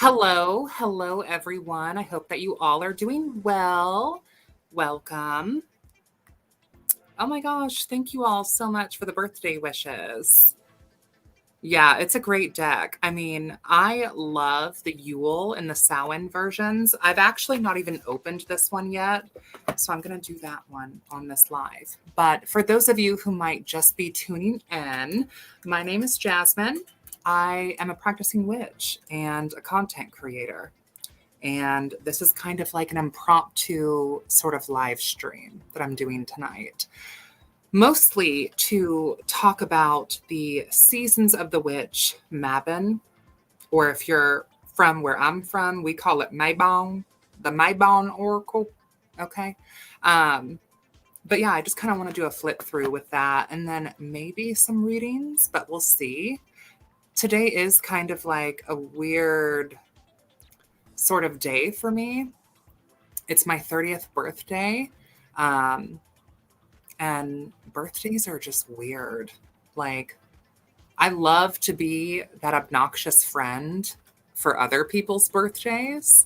Hello, everyone. I hope that you all are doing well. Welcome. Oh my gosh, thank you all so much for the birthday wishes. Yeah, it's a great deck. I mean, I love the Yule and the Samhain versions. I've actually not even opened this one yet, so I'm going to do that one on this live. But for those of you who might just be tuning in, my name is Jasmine. I am a practicing witch and a content creator. And this is kind of like an impromptu sort of live stream that I'm doing tonight, mostly to talk about the seasons of the witch, Mabon, or if you're from where I'm from, we call it Mabon, the Mabon Oracle. Okay. Um, but yeah, I just kind of want to do a flip through with that and then maybe some readings, but we'll see. Today is kind of like a weird sort of day for me. It's my 30th birthday. Um, and birthdays are just weird. Like, I love to be that obnoxious friend for other people's birthdays.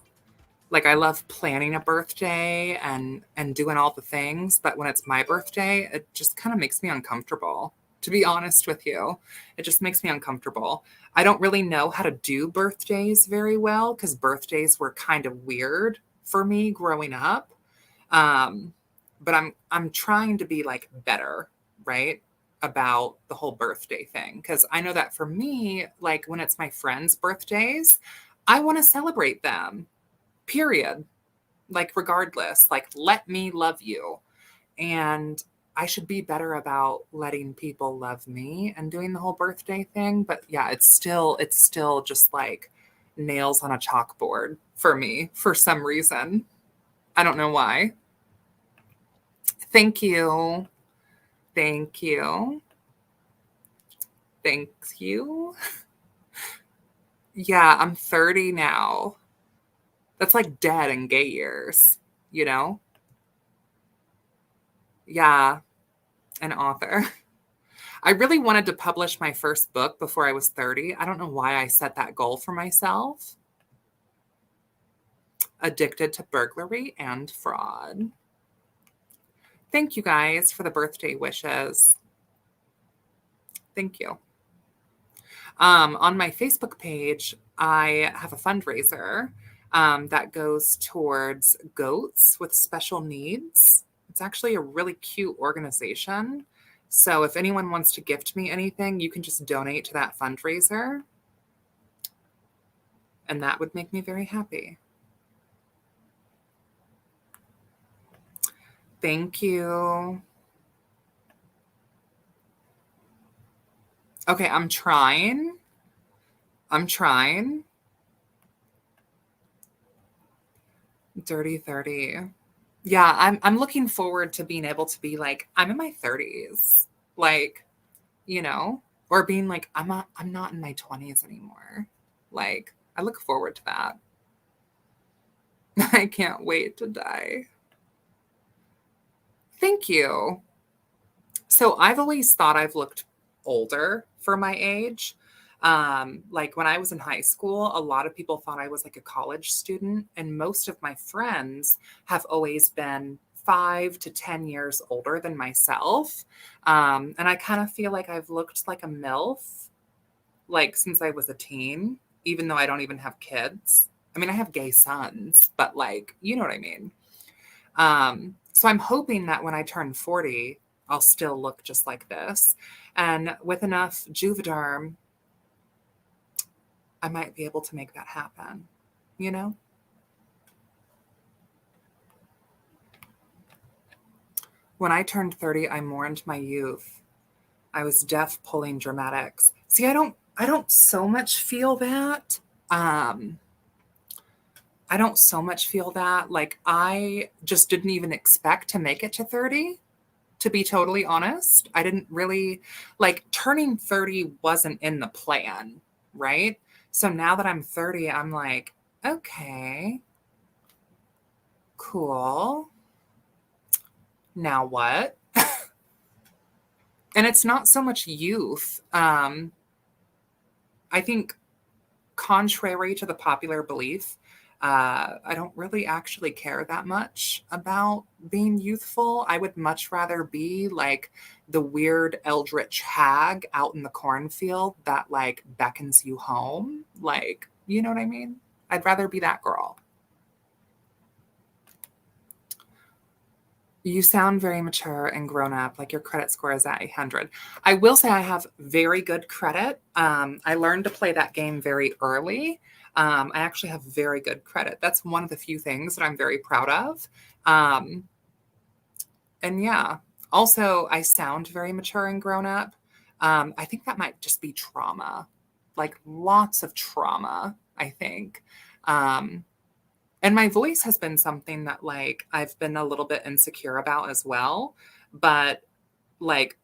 Like, I love planning a birthday and doing all the things, but when it's my birthday, it just kind of makes me uncomfortable. To be honest with you, it just makes me uncomfortable. I don't really know how to do birthdays very well because birthdays were kind of weird for me growing up. Um, but I'm trying to be like better, right? About the whole birthday thing. Cause I know that for me, like when it's my friends' birthdays, I want to celebrate them, period. Like regardless, like let me love you. And I should be better about letting people love me and doing the whole birthday thing. But yeah, it's still just like nails on a chalkboard for me for some reason. I don't know why. Thank you. Thank you. Thank you. Yeah, I'm 30 now. That's like dead in gay years, you know? Yeah, an author. I really wanted to publish my first book before I was 30. I don't know why I set that goal for myself. Addicted to burglary and fraud. Thank you guys for the birthday wishes. Thank you. On my Facebook page, I have a fundraiser that goes towards goats with special needs. It's actually a really cute organization. So if anyone wants to gift me anything, you can just donate to that fundraiser. And that would make me very happy. Thank you. Okay, I'm trying. Dirty 30. Yeah, I'm looking forward to being able to be like, I'm in my 30s. Like, you know, or being like, I'm not in my 20s anymore. Like, I look forward to that. I can't wait to die. Thank you. So I've always thought I've looked older for my age. Like when I was in high school, a lot of people thought I was like a college student, and most of my friends have always been 5 to 10 years older than myself. And I kind of feel like I've looked like a MILF, like since I was a teen, even though I don't even have kids. I mean, I have gay sons, but like, you know what I mean? So I'm hoping that when I turn 40, I'll still look just like this. And with enough Juvederm, I might be able to make that happen, you know? When I turned 30, I mourned my youth. I was deaf pulling dramatics. See, I don't so much feel that. Um, I don't so much feel that. Like I just didn't even expect to make it to 30. To be totally honest, I didn't really like turning 30 wasn't in the plan, right? So now that I'm 30, I'm like, okay, cool. Now what? And it's not so much youth. I think contrary to the popular belief, I don't really actually care that much about being youthful. I would much rather be like the weird eldritch hag out in the cornfield that like beckons you home. Like, you know what I mean? I'd rather be that girl. You sound very mature and grown up, like your credit score is at 800. I will say I have very good credit. I learned to play that game very early. I actually have very good credit. That's one of the few things that I'm very proud of. Um, and yeah, also I sound very mature and grown up. I think that might just be trauma, like lots of trauma, I think. Um, and my voice has been something that like I've been a little bit insecure about as well. But like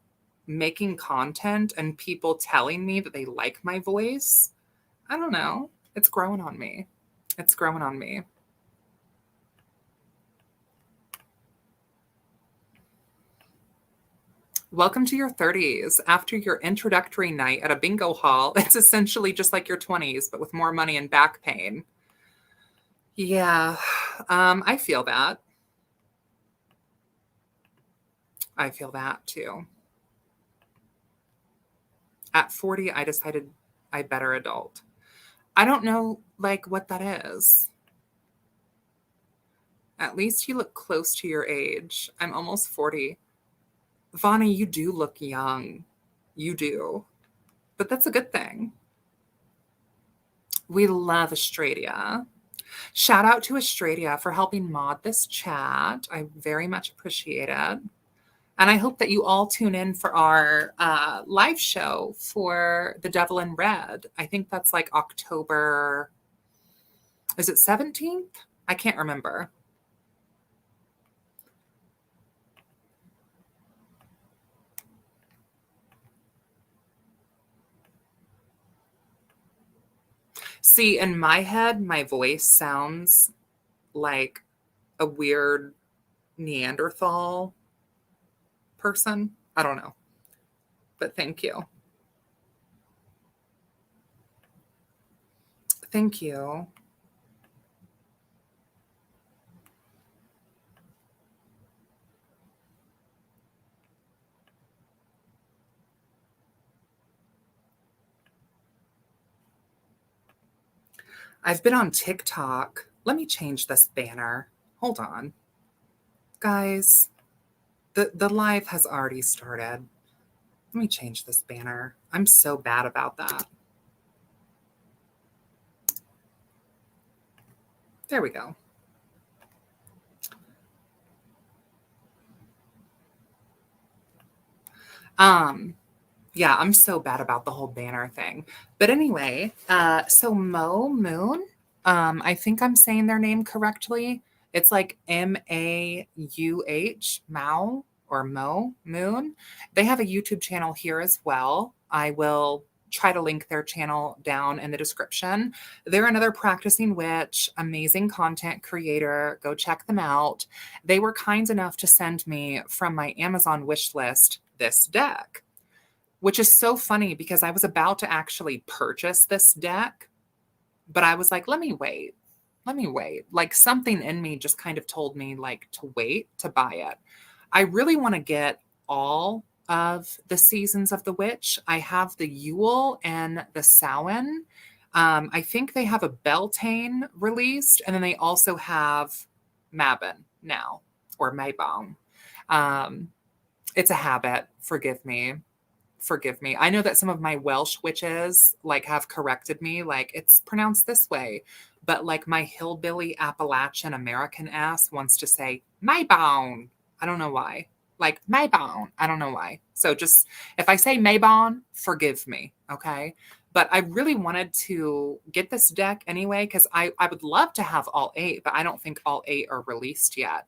making content and people telling me that they like my voice, I don't know. It's growing on me. It's growing on me. Welcome to your 30s. After your introductory night at a bingo hall, it's essentially just like your 20s, but with more money and back pain. Yeah, I feel that. I feel that too. At 40, I decided I better adult. I don't know like what that is. At least you look close to your age. I'm almost 40. Vani, you do look young. You do. But that's a good thing. We love Australia. Shout out to Australia for helping mod this chat. I very much appreciate it. And I hope that you all tune in for our live show for The Devil in Red. I think that's like October, is it 17th? I can't remember. See, in my head, my voice sounds like a weird Neanderthal person. I don't know. But thank you. Thank you. I've been on TikTok. Let me change this banner. Hold on. Guys, the live has already started. Let me change this banner. I'm so bad about that. There we go. Yeah, I'm so bad about the whole banner thing. But anyway, so Mo Moon, I think I'm saying their name correctly. It's like Mauh, Mao or Mo Moon. They have a YouTube channel here as well. I will try to link their channel down in the description. They're another practicing witch, amazing content creator. Go check them out. They were kind enough to send me from my Amazon wish list this deck, which is so funny because I was about to actually purchase this deck, but I was like, let me wait. Let me wait. Like something in me just kind of told me like to wait to buy it. I really want to get all of the seasons of the witch. I have the Yule and the Samhain. I think they have a Beltane released, and then they also have Mabon now, or Mabon. It's a habit. Forgive me. Forgive me. I know that some of my Welsh witches like have corrected me, like it's pronounced this way, but like my hillbilly Appalachian American ass wants to say Mabon. I don't know why. Like Mabon. I don't know why. So just if I say Mabon, forgive me, okay? But I really wanted to get this deck anyway because I would love to have all 8, but I don't think all 8 are released yet.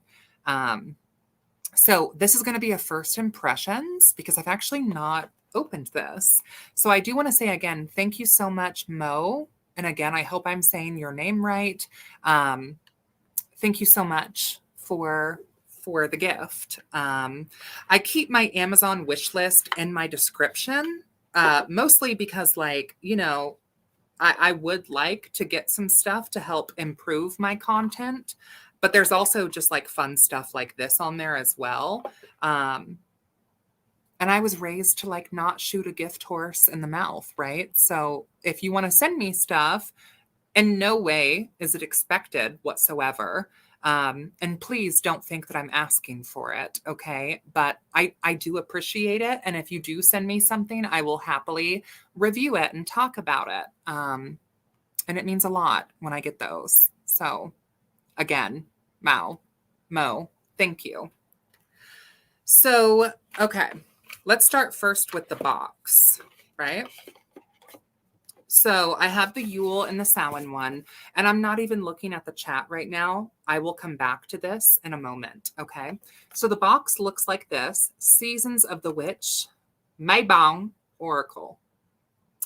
So this is going to be a first impressions because I've actually not opened this. So I do want to say again, thank you so much, Mo. And again, I hope I'm saying your name right. Thank you so much for the gift. I keep my Amazon wish list in my description, mostly because like, you know, I would like to get some stuff to help improve my content, but there's also just like fun stuff like this on there as well. And I was raised to like not shoot a gift horse in the mouth, right? So if you want to send me stuff, in no way is it expected whatsoever. And please don't think that I'm asking for it, okay? But I do appreciate it. And if you do send me something, I will happily review it and talk about it. And it means a lot when I get those. So again, Mo, thank you. So, okay, let's start first with the box, right? So I have the Yule and the Samhain one, and I'm not even looking at the chat right now. I will come back to this in a moment, okay? So the box looks like this: Seasons of the Witch, Mabon Oracle,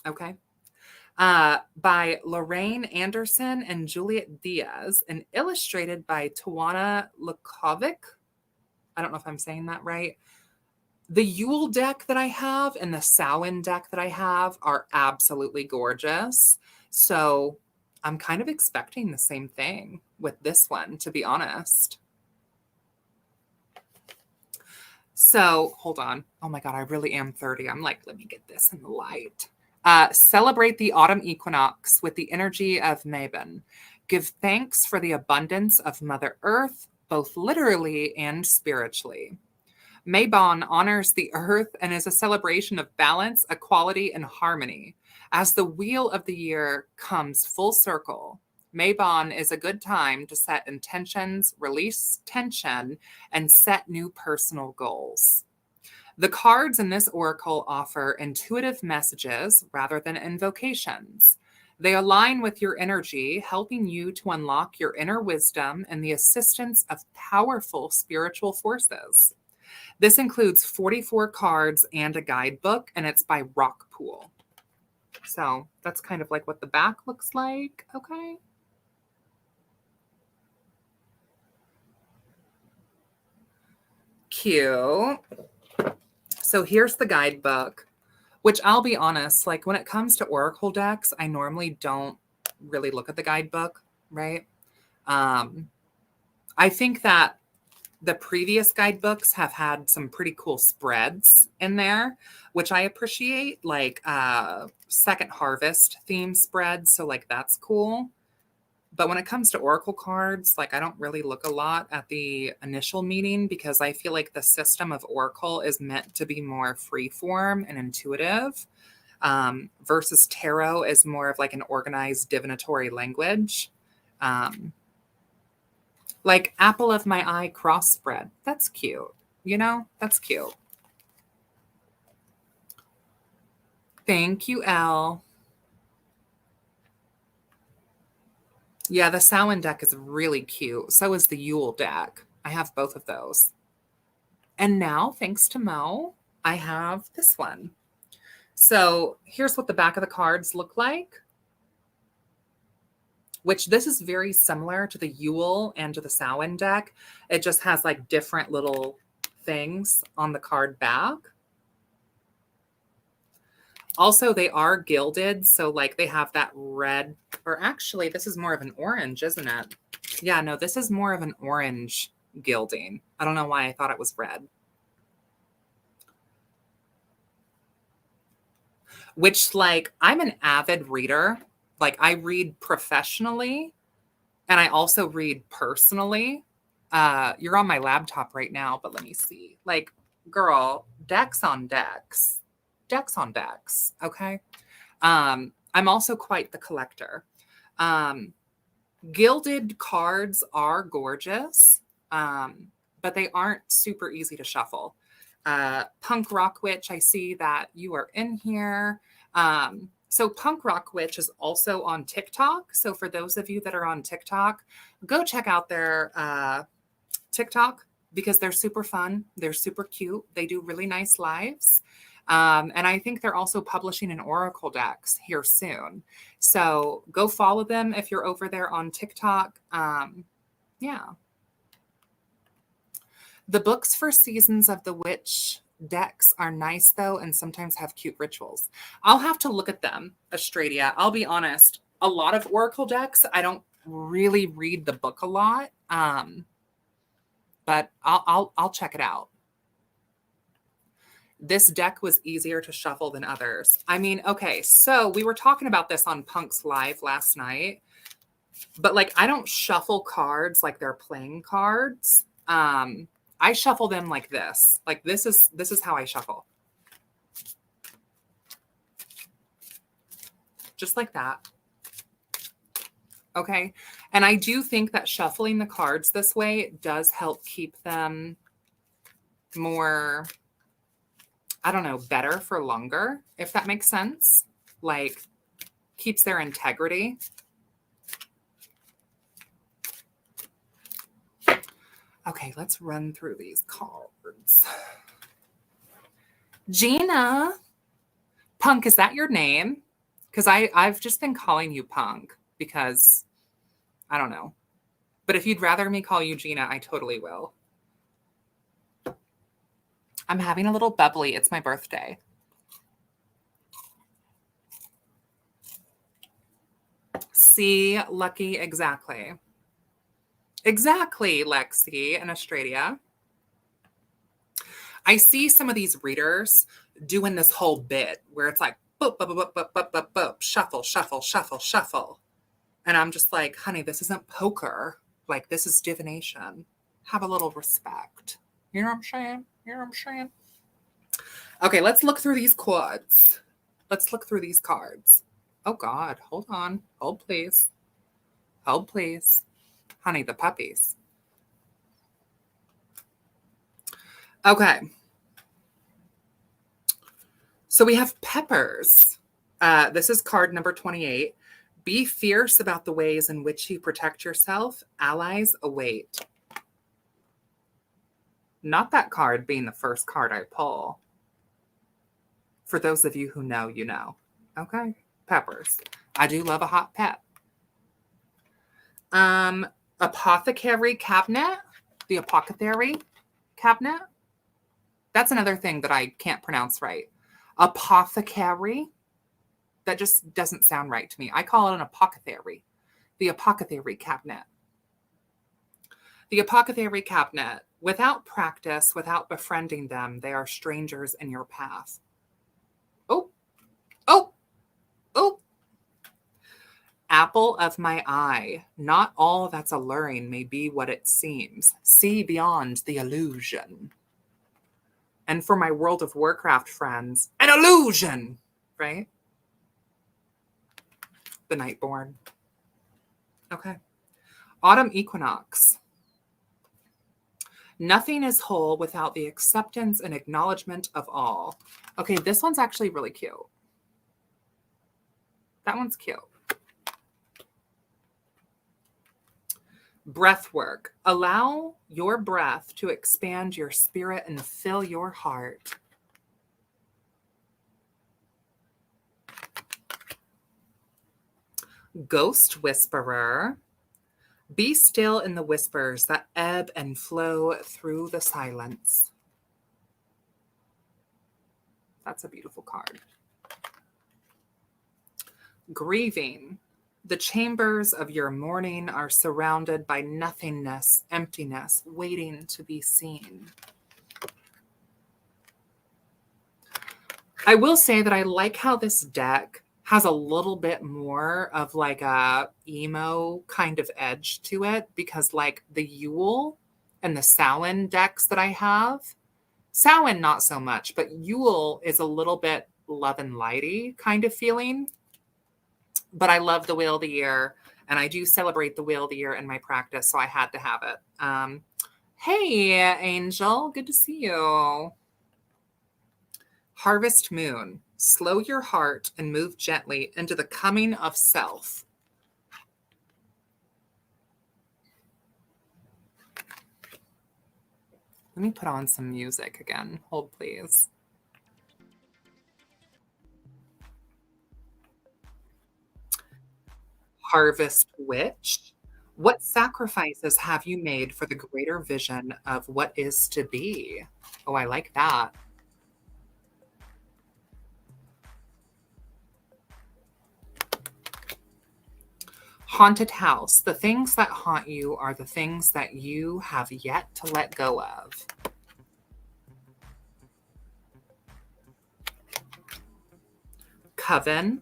okay? By Lorraine Anderson and Juliet Diaz, and illustrated by Tawana Lukovic. I don't know if I'm saying that right. The Yule deck that I have and the Samhain deck that I have are absolutely gorgeous. So I'm kind of expecting the same thing with this one, to be honest. So hold on. Oh my God, I really am 30. I'm like, let me get this in the light. Celebrate the autumn equinox with the energy of Mabon. Give thanks for the abundance of Mother Earth, both literally and spiritually. Mabon honors the earth and is a celebration of balance, equality, and harmony. As the wheel of the year comes full circle, Mabon is a good time to set intentions, release tension, and set new personal goals. The cards in this oracle offer intuitive messages rather than invocations. They align with your energy, helping you to unlock your inner wisdom and the assistance of powerful spiritual forces. This includes 44 cards and a guidebook, and it's by Rockpool. So that's kind of like what the back looks like. Okay. Cute. So here's the guidebook, which I'll be honest, like when it comes to Oracle decks, I normally don't really look at the guidebook, right? I think that the previous guidebooks have had some pretty cool spreads in there, which I appreciate, like Second Harvest theme spreads. So like that's cool. But when it comes to Oracle cards, like I don't really look a lot at the initial meaning because I feel like the system of Oracle is meant to be more freeform and intuitive, versus tarot is more of like an organized divinatory language. Like apple of my eye cross spread. That's cute. You know, that's cute. Thank you, Elle. Yeah, the Samhain deck is really cute. So is the Yule deck. I have both of those. And now, thanks to Mo, I have this one. So here's what the back of the cards look like, which this is very similar to the Yule and to the Samhain deck. It just has like different little things on the card back. Also, they are gilded, so like they have that red, or actually this is more of an orange, isn't it? Yeah, no, this is more of an orange gilding. I don't know why I thought it was red. Which, like, I'm an avid reader. Like, I read professionally and I also read personally. You're on my laptop right now, but let me see. Like, girl, decks on decks. Decks on decks, okay? I'm also quite the collector. Gilded cards are gorgeous, but they aren't super easy to shuffle. Punk Rock Witch, I see that you are in here. So Punk Rock Witch is also on TikTok. So for those of you that are on TikTok, go check out their TikTok because they're super fun. They're super cute. They do really nice lives. And I think they're also publishing an Oracle decks here soon. So go follow them if you're over there on TikTok. Yeah. The books for Seasons of the Witch decks are nice though, and sometimes have cute rituals. I'll have to look at them, Astradia. I'll be honest. A lot of Oracle decks, I don't really read the book a lot, but I'll check it out. This deck was easier to shuffle than others. I mean, okay, so we were talking about this on Punk's Live last night, but like I don't shuffle cards like they're playing cards. I shuffle them like this. Like this is how I shuffle. Just like that. Okay. And I do think that shuffling the cards this way does help keep them more, I don't know, better for longer, if that makes sense. Like keeps their integrity. Okay, let's run through these cards. Gina. Punk, is that your name? Because I've just been calling you Punk because I don't know. But if you'd rather me call you Gina, I totally will. I'm having a little bubbly. It's my birthday. See, Lucky, exactly. Exactly, Lexi and Australia. I see some of these readers doing this whole bit where it's like, boop, boop, boop, boop, boop, boop, boop, shuffle, shuffle, shuffle, shuffle. And I'm just like, honey, this isn't poker. Like, this is divination. Have a little respect. You know what I'm saying? You know what I'm saying? Okay, let's look through these quads. Let's look through these cards. Oh, God. Hold on. Hold, please. Hold, please. Honey, the puppies. Okay. So we have peppers. This is card number 28. Be fierce about the ways in which you protect yourself. Allies await. Not that card being the first card I pull. For those of you who know, you know. Okay. Peppers. I do love a hot pep. Apothecary cabinet. The apothecary cabinet. That's another thing that I can't pronounce right. Apothecary. That just doesn't sound right to me. I call it an apothecary. The apothecary cabinet. The apothecary cabinet. Without practice, without befriending them, they are strangers in your path. Oh, oh, oh. Apple of my eye. Not all that's alluring may be what it seems. See beyond the illusion. And for my World of Warcraft friends, an illusion, right? The Nightborn. Okay. Autumn equinox. Nothing is whole without the acceptance and acknowledgement of all. Okay, this one's actually really cute. That one's cute. Breath work. Allow your breath to expand your spirit and fill your heart. Ghost whisperer. Be still in the whispers that ebb and flow through the silence. That's a beautiful card. Grieving. The chambers of your mourning are surrounded by nothingness, emptiness, waiting to be seen. I will say that I like how this deck has a little bit more of like a emo kind of edge to it, because like the Yule and the Samhain decks that I have, Samhain not so much, but Yule is a little bit love and lighty kind of feeling. But I love the Wheel of the Year, and I do celebrate the Wheel of the Year in my practice, so I had to have it. Hey, Angel, good to see you. Harvest Moon. Slow your heart and move gently into the coming of self. Let me put on some music again. Hold, please. Harvest Witch. What sacrifices have you made for the greater vision of what is to be? Oh, I like that. Haunted house. The things that haunt you are the things that you have yet to let go of. Coven.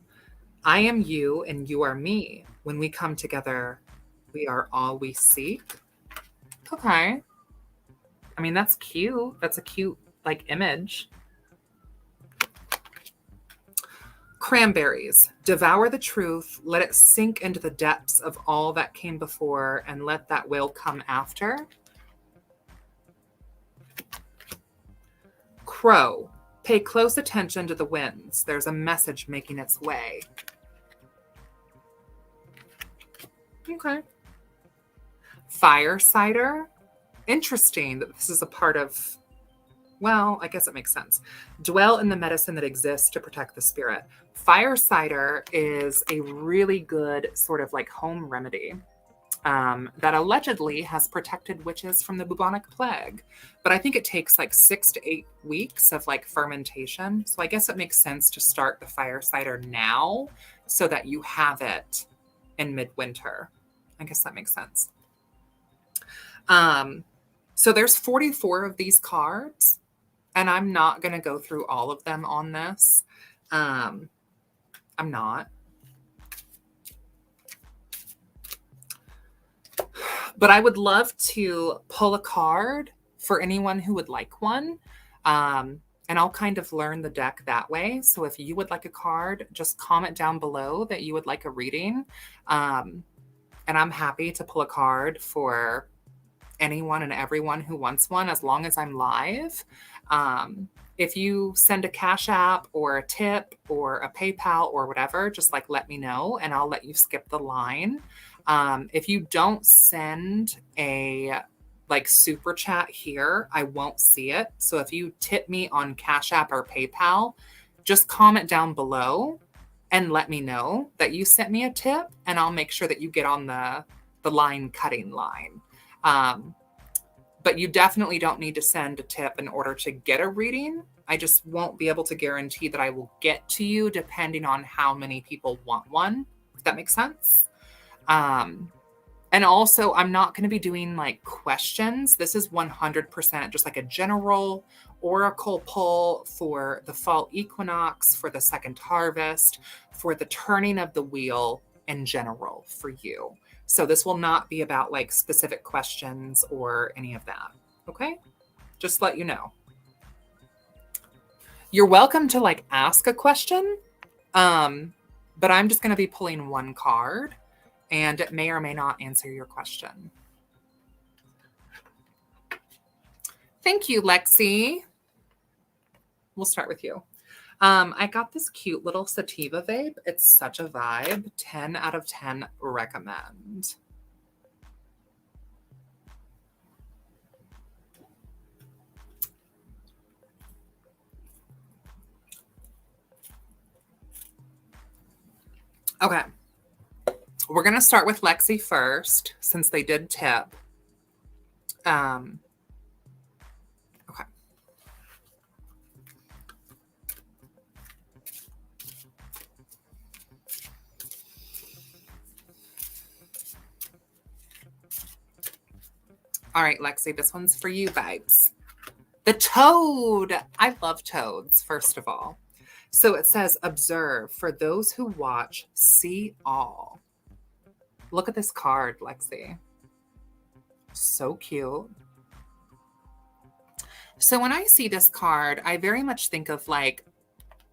I am you and you are me. When we come together, we are all we seek. Okay. I mean, that's cute. That's a cute, like, image. Cranberries. Devour the truth. Let it sink into the depths of all that came before, and let that will come after. Crow. Pay close attention to the winds. There's a message making its way. Okay. Fire cider. Interesting that this is a part of, well, I guess it makes sense. Dwell in the medicine that exists to protect the spirit. Fire cider is a really good sort of like home remedy that allegedly has protected witches from the bubonic plague. But I think it takes like 6 to 8 weeks of like fermentation. So I guess it makes sense to start the fire cider now so that you have it in midwinter. I guess that makes sense. So there's 44 of these cards, and I'm not going to go through all of them on this. I'm not. But I would love to pull a card for anyone who would like one. And I'll kind of learn the deck that way. So if you would like a card, just comment down below that you would like a reading. And I'm happy to pull a card for anyone and everyone who wants one, as long as I'm live. If you send a Cash App or a tip or a PayPal or whatever, just like let me know and I'll let you skip the line. If you don't send a like super chat here, I won't see it. So if you tip me on Cash App or PayPal, just comment down below and let me know that you sent me a tip, and I'll make sure that you get on the line cutting line. But you definitely don't need to send a tip in order to get a reading. I just won't be able to guarantee that I will get to you depending on how many people want one, if that makes sense. And also, I'm not going to be doing like questions. This is 100% just like a general oracle pull for the fall equinox, for the second harvest, for the turning of the wheel in general for you. So this will not be about like specific questions or any of that. Okay? Just let you know. You're welcome to like ask a question. But I'm just going to be pulling one card, and it may or may not answer your question. Thank you, Lexi. We'll start with you. I got this cute little sativa vape. It's such a vibe. 10 out of 10 recommend. Okay. We're going to start with Lexi first, since they did tip. Okay. All right, Lexi, this one's for you, vibes. The toad. I love toads, first of all. So it says, observe. For those who watch, see all. Look at this card, Lexi. So cute. So when I see this card, I very much think of like,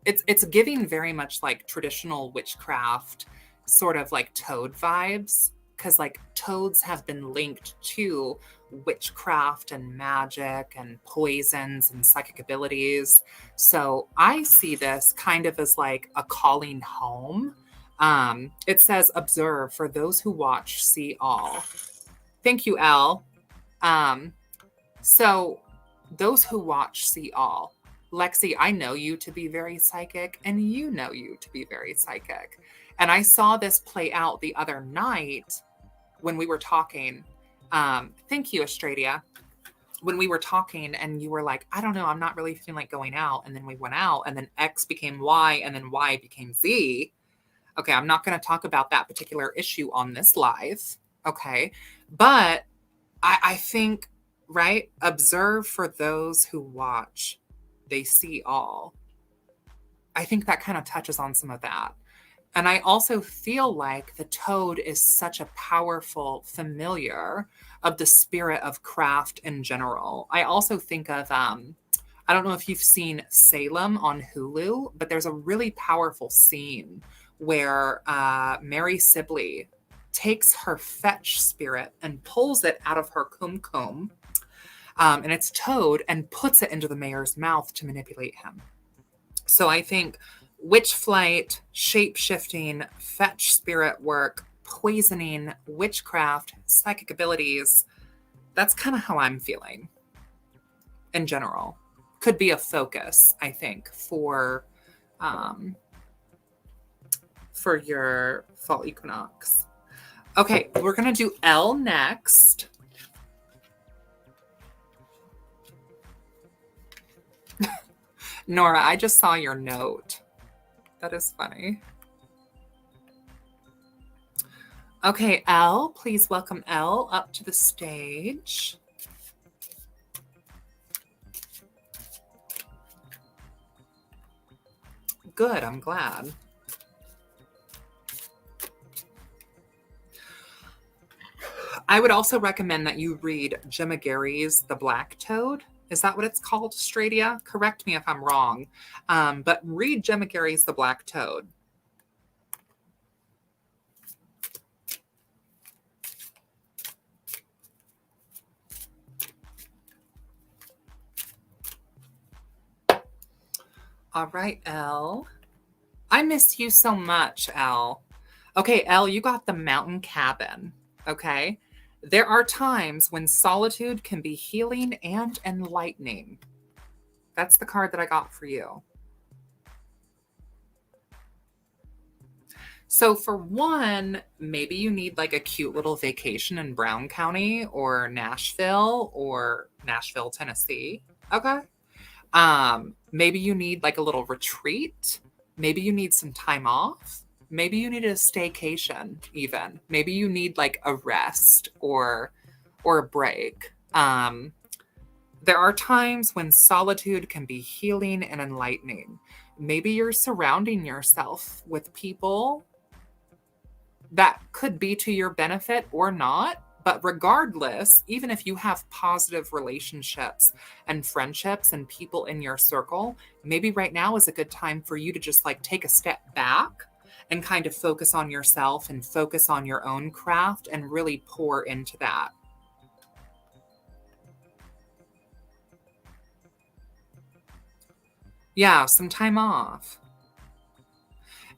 it's giving very much like traditional witchcraft, sort of like toad vibes, because like toads have been linked to witchcraft and magic and poisons and psychic abilities. So I see this kind of as like a calling home. It says, observe. For those who watch, see all. Thank you, Elle. So those who watch, see all. Lexi, I know you to be very psychic, and you know you to be very psychic. And I saw this play out the other night when we were talking. Thank you, Australia. When we were talking and you were like, I don't know, I'm not really feeling like going out. And then we went out, and then X became Y, and then Y became Z. Okay, I'm not going to talk about that particular issue on this live. Okay, but I think, right? Observe for those who watch, they see all. I think that kind of touches on some of that. And I also feel like the toad is such a powerful familiar of the spirit of craft in general. I also think of, I don't know if you've seen Salem on Hulu, but there's a really powerful scene where Mary Sibley takes her fetch spirit and pulls it out of her kumkum, and it's toad, and puts it into the mayor's mouth to manipulate him. So I think witchflight, shape-shifting, fetch spirit work, poisoning, witchcraft, psychic abilities, that's kind of how I'm feeling in general. Could be a focus, I think, for your fall equinox. Okay, we're going to do L next. Nora, I just saw your note. That is funny. Okay, Elle, please welcome Elle up to the stage. Good, I'm glad. I would also recommend that you read Gemma Gary's The Black Toad. Is that what it's called, Stradia? Correct me if I'm wrong. But read Gemma Gary's The Black Toad. All right, Elle. I miss you so much, Elle. Okay, Elle, you got the mountain cabin. Okay. There are times when solitude can be healing and enlightening. That's the card that I got for you. So for one, maybe you need like a cute little vacation in Brown County or Nashville, Tennessee. Okay. Maybe you need like a little retreat. Maybe you need some time off. Maybe you need a staycation even. Maybe you need like a rest or a break. There are times when solitude can be healing and enlightening. Maybe you're surrounding yourself with people that could be to your benefit or not. But regardless, even if you have positive relationships and friendships and people in your circle, maybe right now is a good time for you to just like take a step back and kind of focus on yourself and focus on your own craft and really pour into that. Yeah, some time off.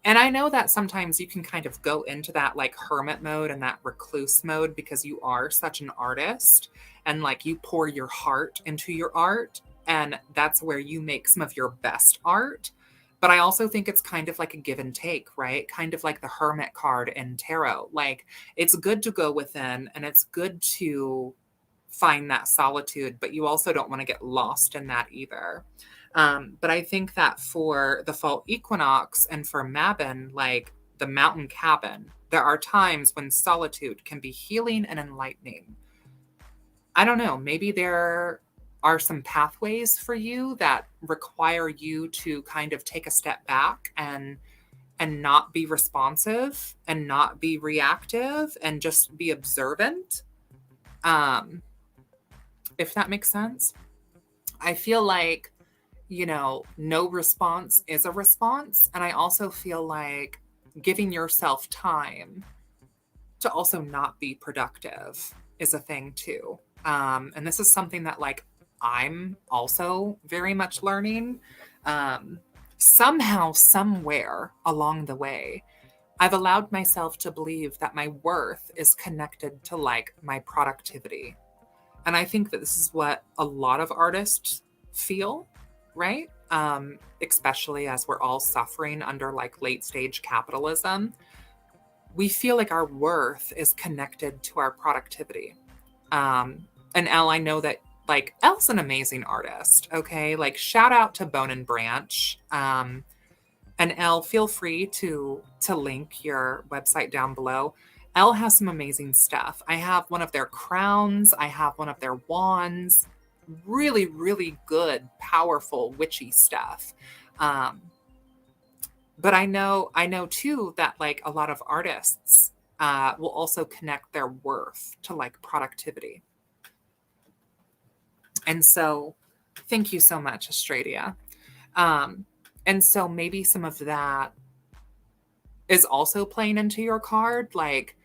And I know that sometimes you can kind of go into that like hermit mode and that recluse mode because you are such an artist and like you pour your heart into your art, and that's where you make some of your best art. But I also think it's kind of like a give and take, right? Kind of like the hermit card in tarot. Like it's good to go within and it's good to find that solitude, but you also don't want to get lost in that either. But I think that for the fall equinox and for Mabon, like the mountain cabin, there are times when solitude can be healing and enlightening. I don't know, maybe there are some pathways for you that require you to kind of take a step back and not be responsive and not be reactive and just be observant. If that makes sense. I feel like, no response is a response. And I also feel like giving yourself time to also not be productive is a thing too. And this is something that like I'm also very much learning. Somehow, somewhere along the way, I've allowed myself to believe that my worth is connected to like my productivity. And I think that this is what a lot of artists feel, right? Especially as we're all suffering under like late stage capitalism. We feel like our worth is connected to our productivity. And Elle, I know that like Elle's an amazing artist. Okay. Like shout out to Bone and Branch. And And Elle, feel free to link your website down below. Elle has some amazing stuff. I have one of their crowns. I have one of their wands. Really, really good, powerful, witchy stuff. But I know too that like a lot of artists will also connect their worth to like productivity. And so thank you so much, Australia. And so maybe some of that is also playing into your card. Like,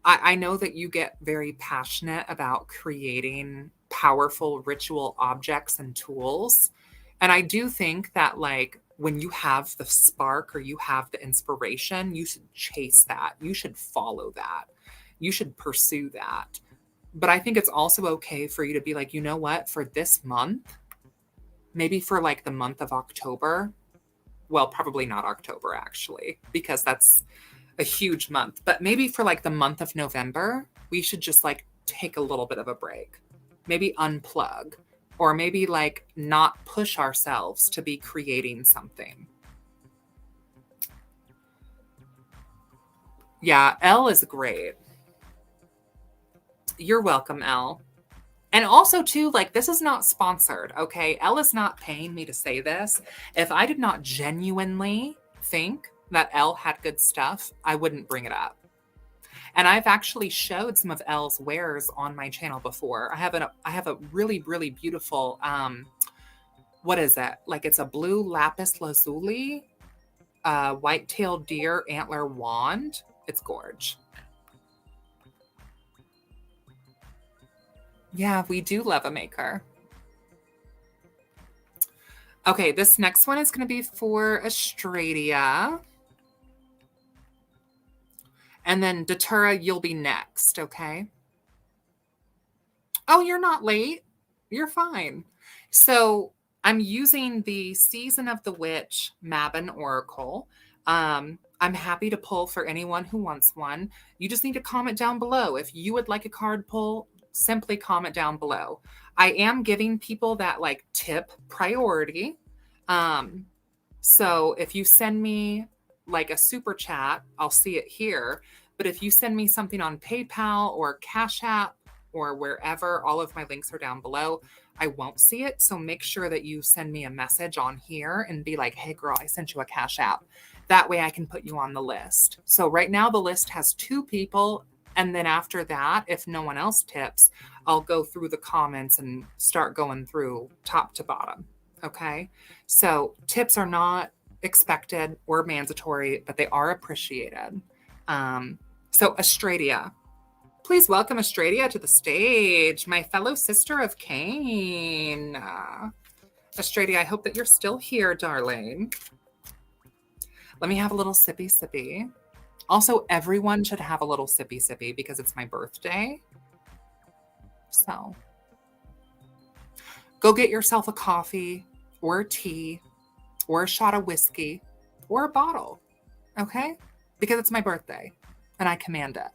I know that you get very passionate about creating powerful ritual objects and tools. And I do think that, like, when you have the spark or you have the inspiration, you should chase that. You should follow that. You should pursue that. But I think it's also okay for you to be like, you know what, for this month, maybe for like the month of October, well, probably not October actually, because that's a huge month, but maybe for like the month of November, we should just like take a little bit of a break, maybe unplug, or maybe like not push ourselves to be creating something. Yeah, Elle is great. You're welcome, Elle. And also too, like, this is not sponsored, okay? Elle is not paying me to say this. If I did not genuinely think that Elle had good stuff, I wouldn't bring it up. And I've actually showed some of Elle's wares on my channel before. I have a really, really beautiful, what is it? Like, it's a blue lapis lazuli, white-tailed deer antler wand. It's gorge. Yeah, we do love a maker. Okay, this next one is going to be for Australia. And then Datura, you'll be next, okay? Oh, you're not late. You're fine. So I'm using the Season of the Witch Mabon Oracle. I'm happy to pull for anyone who wants one. You just need to comment down below. If you would like a card pull, simply comment down below. I am giving people that like tip priority. So if you send me like a super chat, I'll see it here. But if you send me something on PayPal or Cash App or wherever, all of my links are down below, I won't see it. So make sure that you send me a message on here and be like, hey girl, I sent you a Cash App. That way I can put you on the list. So right now the list has 2 people. And then after that, if no one else tips, I'll go through the comments and start going through top to bottom. Okay. So tips are not expected or mandatory, but they are appreciated. So Australia, please welcome Australia to the stage, my fellow sister of Cain. Australia, I hope that you're still here, darling. Let me have a little sippy sippy. Also, everyone should have a little sippy sippy because it's my birthday. So go get yourself a coffee or a tea or a shot of whiskey or a bottle, okay? Because it's my birthday and I command it.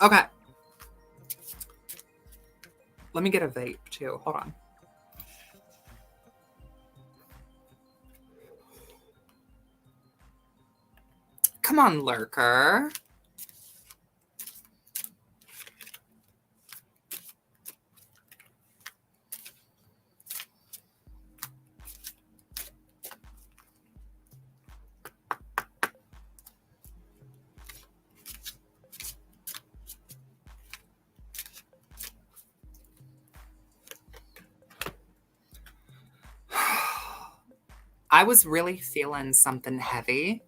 Okay. Let me get a vape too. Hold on. Come on, lurker. I was really feeling something heavy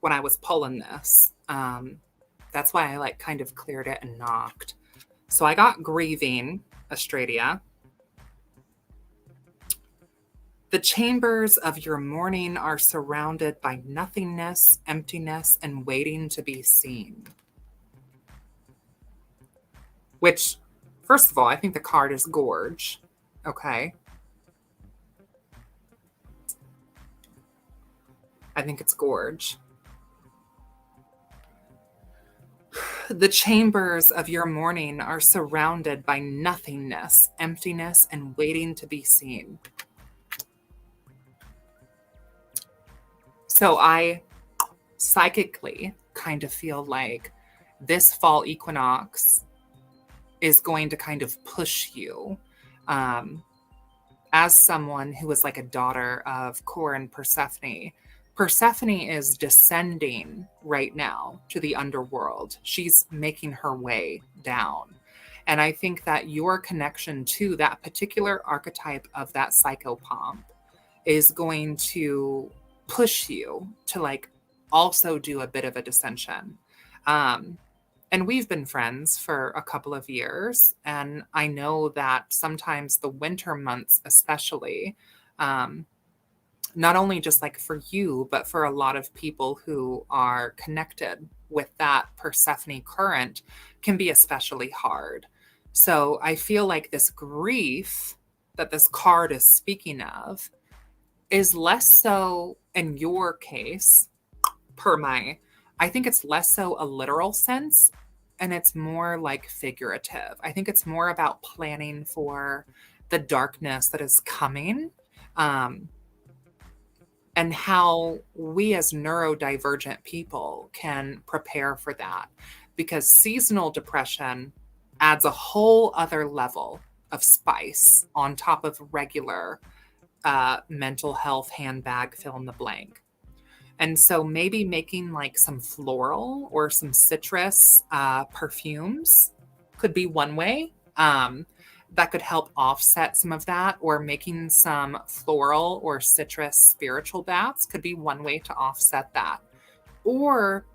when I was pulling this. That's why I like kind of cleared it and knocked. So I got grieving, Australia. The chambers of your mourning are surrounded by nothingness, emptiness, and waiting to be seen. Which, first of all, I think the card is gorge. Okay. I think it's gorge. The chambers of your morning are surrounded by nothingness, emptiness, and waiting to be seen. So I psychically kind of feel like this fall equinox is going to kind of push you. As someone who is like a daughter of Kor and Persephone, Persephone is descending right now to the underworld. She's making her way down. And I think that your connection to that particular archetype of that psychopomp is going to push you to like also do a bit of a descension. And we've been friends for a couple of years. And I know that sometimes the winter months, especially, not only just like for you, but for a lot of people who are connected with that Persephone current, can be especially hard. So I feel like this grief that this card is speaking of is less so in your case, I think it's less so a literal sense and it's more like figurative. I think it's more about planning for the darkness that is coming. And how we as neurodivergent people can prepare for that. Because seasonal depression adds a whole other level of spice on top of regular mental health handbag fill in the blank. And so maybe making like some floral or some citrus perfumes could be one way. That could help offset some of that, or making some floral or citrus spiritual baths could be one way to offset that. Or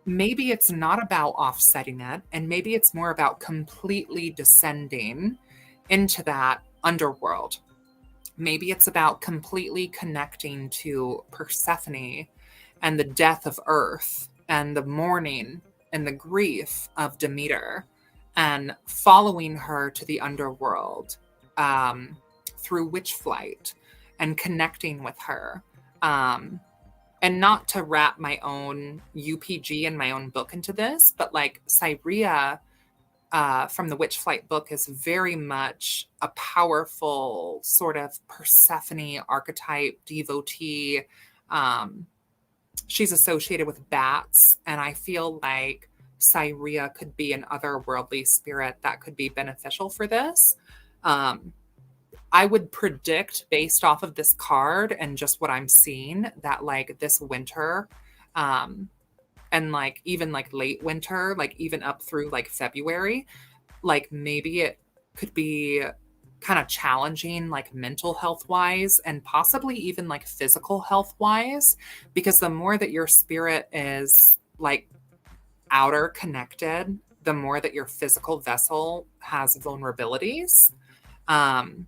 maybe it's not about offsetting it, and maybe it's more about completely descending into that underworld. Maybe it's about completely connecting to Persephone and the death of Earth and the mourning and the grief of Demeter, and following her to the underworld through witchflight and connecting with her. And not to wrap my own UPG and my own book into this, but like Cyria from the witchflight book is very much a powerful sort of Persephone archetype devotee. She's associated with bats, and I feel like Cyria could be an otherworldly spirit that could be beneficial for this. I would predict based off of this card and just what I'm seeing that like this winter, and like even like late winter, like even up through like February, like maybe it could be kind of challenging, like mental health wise and possibly even like physical health wise, because the more that your spirit is like outer connected, the more that your physical vessel has vulnerabilities. And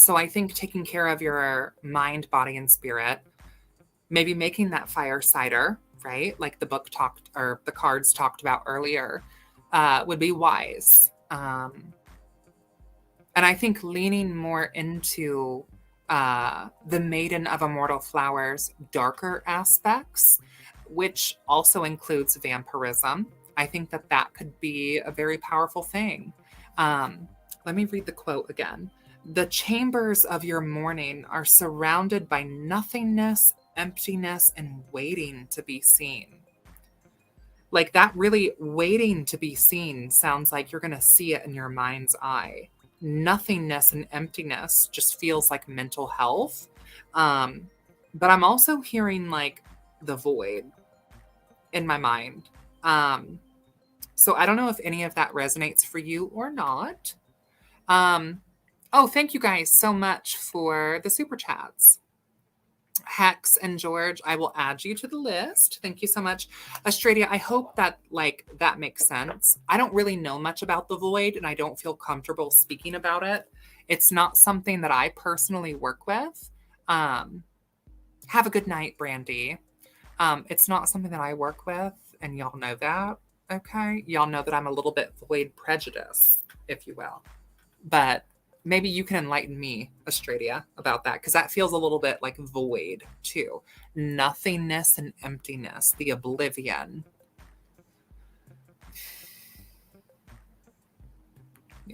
so I think taking care of your mind, body, and spirit, maybe making that fire cider, right? Like the book talked or the cards talked about earlier, would be wise. And I think leaning more into the Maiden of Immortal Flowers darker aspects, which also includes vampirism. I think that that could be a very powerful thing. Let me read the quote again. The chambers of your morning are surrounded by nothingness, emptiness, and waiting to be seen. Like that really waiting to be seen sounds like you're going to see it in your mind's eye. Nothingness and emptiness just feels like mental health. But I'm also hearing like the void in my mind. So I don't know if any of that resonates for you or not. Oh, thank you guys so much for the super chats. Hex and George, I will add you to the list. Thank you so much. Australia, I hope that like that makes sense. I don't really know much about the void and I don't feel comfortable speaking about it. It's not something that I personally work with. Have a good night, Brandy. It's not something that I work with, and y'all know that. Okay. Y'all know that I'm a little bit void prejudice, if you will. But maybe you can enlighten me, Australia, about that, because that feels a little bit like void too. Nothingness and emptiness, the oblivion.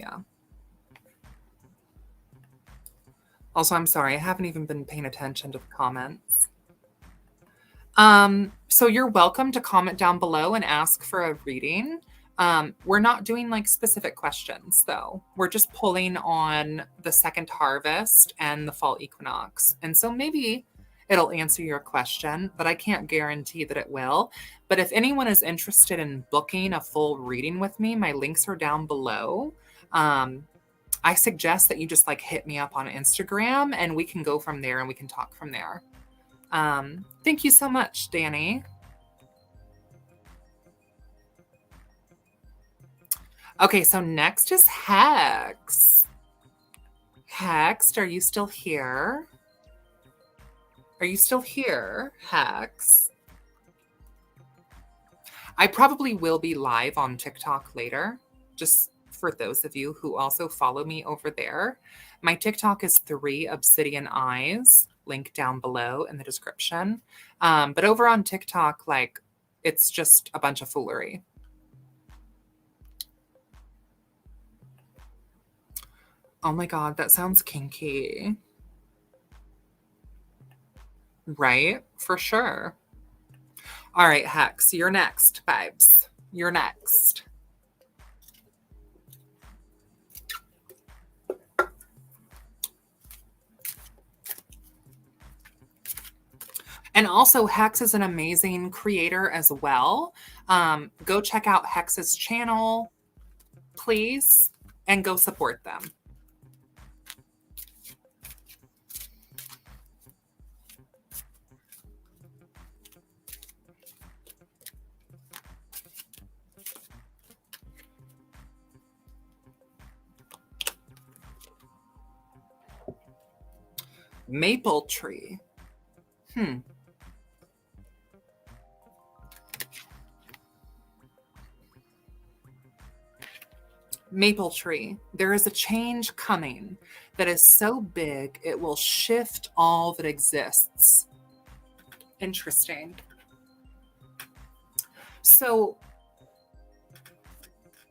Yeah. Also, I'm sorry, I haven't even been paying attention to the comments. So you're welcome to comment down below and ask for a reading. We're not doing like specific questions though. We're just pulling on the second harvest and the fall equinox. And so maybe it'll answer your question, but I can't guarantee that it will. But if anyone is interested in booking a full reading with me, my links are down below. I suggest that you just like hit me up on Instagram and we can go from there and we can talk from there. Thank you so much, Danny. Okay, so next is Hex. Hex, are you still here? Are you still here, Hex? I probably will be live on TikTok later, just for those of you who also follow me over there. My TikTok is 3 Obsidian Eyes, link down below in the description. But over on TikTok, like, it's just a bunch of foolery. Oh my God, that sounds kinky. Right? For sure. All right, Hex, you're next, vibes. You're next. And also, Hex is an amazing creator as well. Go check out Hex's channel, please, and go support them. Maple tree. Maple tree. There is a change coming that is so big it will shift all that exists. Interesting. So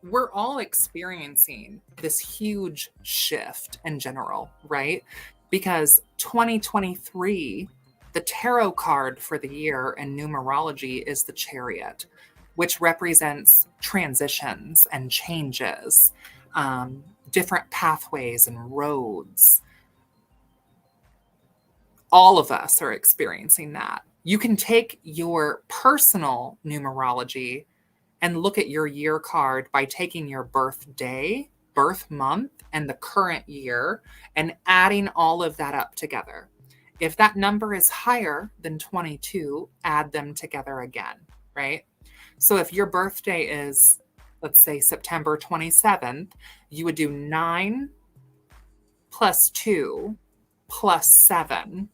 we're all experiencing this huge shift in general, right? Because 2023, the tarot card for the year in numerology is the Chariot, which represents transitions and changes, different pathways and roads. All of us are experiencing that. You can take your personal numerology and look at your year card by taking your birthday, birth month, and the current year and adding all of that up together. If that number is higher than 22, add them together again, right? So if your birthday is, let's say, September 27th, you would do 9 plus 2 plus 7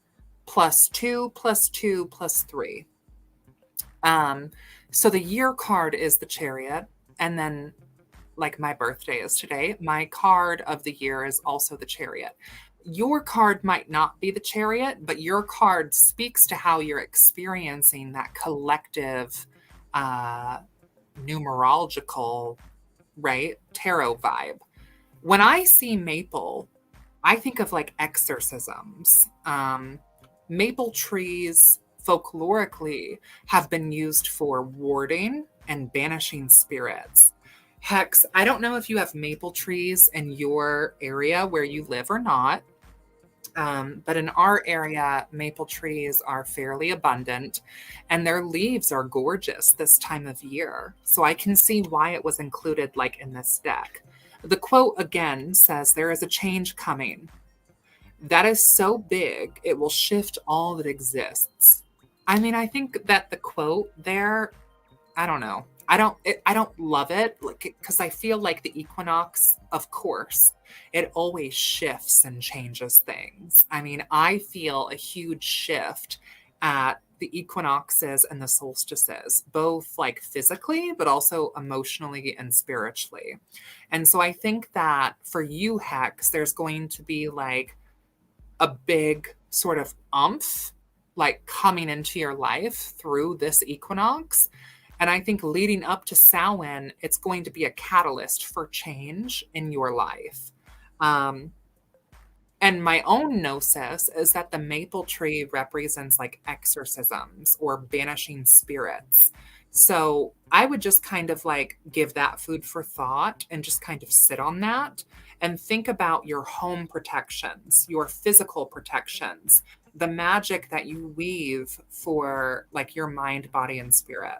plus 2 plus 2 plus 3. So the year card is the Chariot. And then, like my birthday is today, my card of the year is also the Chariot. Your card might not be the Chariot, but your card speaks to how you're experiencing that collective numerological, right, tarot vibe. When I see maple, I think of like exorcisms. Maple trees folklorically have been used for warding and banishing spirits. Hex, I don't know if you have maple trees in your area where you live or not, but in our area, maple trees are fairly abundant and their leaves are gorgeous this time of year. So I can see why it was included like in this deck. The quote again says, "There is a change coming. That is so big, it will shift all that exists." I mean, I think that the quote there, I don't know. I don't love it because I feel like the equinox, of course, it always shifts and changes things. I mean, I feel a huge shift at the equinoxes and the solstices, both like physically, but also emotionally and spiritually. And so I think that for you, Hex, there's going to be like a big sort of umph like coming into your life through this equinox. And I think leading up to Samhain, it's going to be a catalyst for change in your life. Um, and my own gnosis is that the maple tree represents like exorcisms or banishing spirits. So I would just kind of like give that food for thought and just kind of sit on that and think about your home protections, your physical protections, the magic that you weave for like your mind, body, and spirit.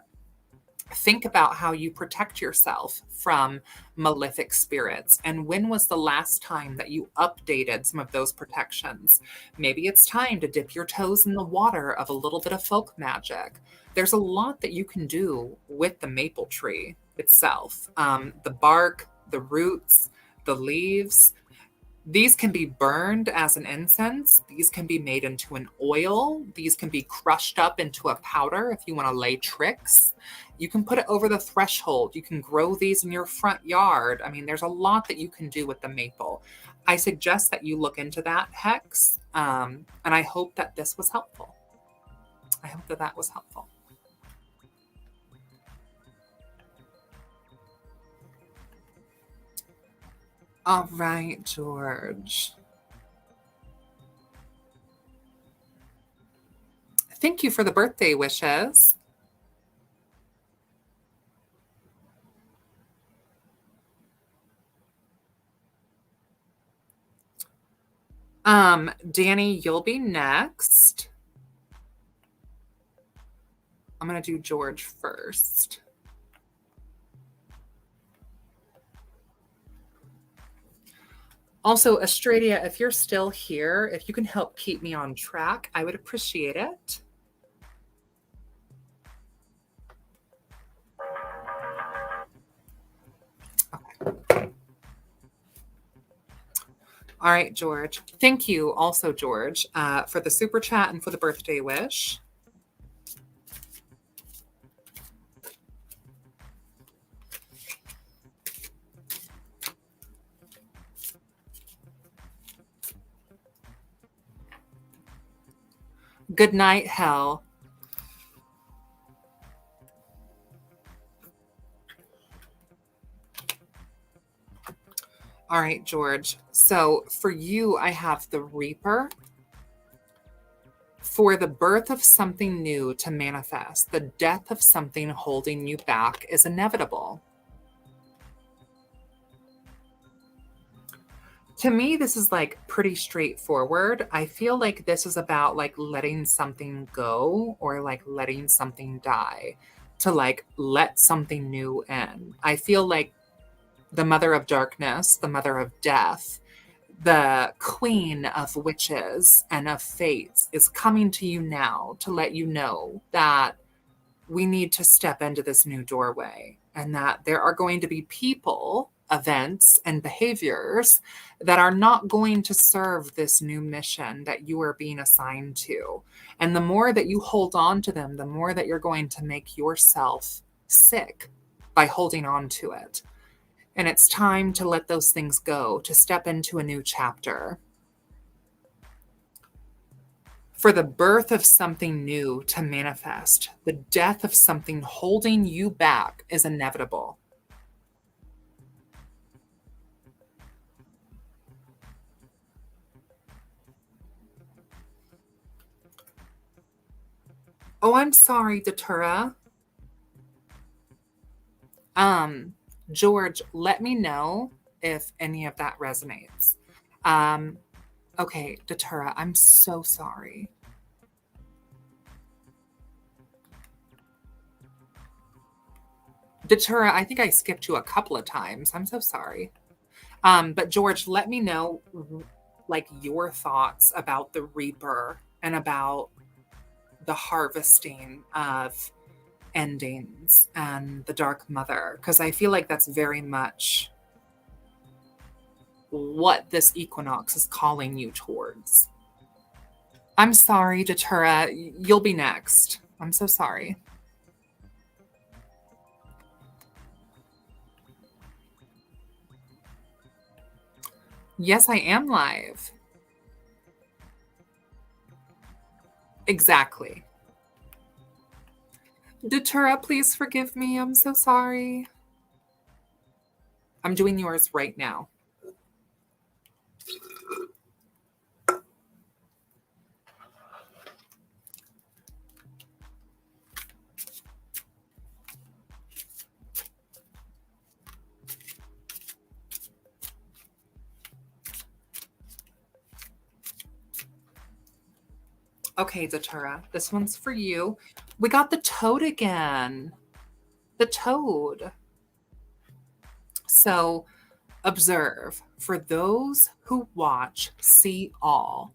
Think about how you protect yourself from malefic spirits. And when was the last time that you updated some of those protections? Maybe it's time to dip your toes in the water of a little bit of folk magic. There's a lot that you can do with the maple tree itself, the bark, the roots, the leaves. These can be burned as an incense. These can be made into an oil. These can be crushed up into a powder if you want to lay tricks. You can put it over the threshold. You can grow these in your front yard. I mean, there's a lot that you can do with the maple. I suggest that you look into that, Hex. And I hope that this was helpful. I hope that that was helpful. All right, George. Thank you for the birthday wishes. Danny, you'll be next. I'm going to do George first. Also, Australia, if you're still here, if you can help keep me on track, I would appreciate it. Okay. All right, George. Thank you also, George, for the super chat and for the birthday wish. Good night, hell. All right, George. So for you, I have the Reaper. For the birth of something new to manifest, the death of something holding you back is inevitable. To me, this is like pretty straightforward. I feel like this is about like letting something go or like letting something die to like let something new in. I feel like the mother of darkness, the mother of death, the queen of witches and of fates is coming to you now to let you know that we need to step into this new doorway and that there are going to be people, events, and behaviors that are not going to serve this new mission that you are being assigned to. And the more that you hold on to them, the more that you're going to make yourself sick by holding on to it. And it's time to let those things go, to step into a new chapter. For the birth of something new to manifest, the death of something holding you back is inevitable. Oh, I'm sorry, Datura. George, let me know if any of that resonates. Okay, Datura, I'm so sorry. Datura, I think I skipped you a couple of times. I'm so sorry. But George, let me know like your thoughts about the Reaper and about the harvesting of endings and the Dark Mother, because I feel like that's very much what this equinox is calling you towards. I'm sorry, Datura. You'll be next. I'm so sorry. Yes, I am live. Exactly. Datura, please forgive me. I'm so sorry. I'm doing yours right now. Okay, Datura, this one's for you. We got the toad again. The toad. So observe. For those who watch, see all.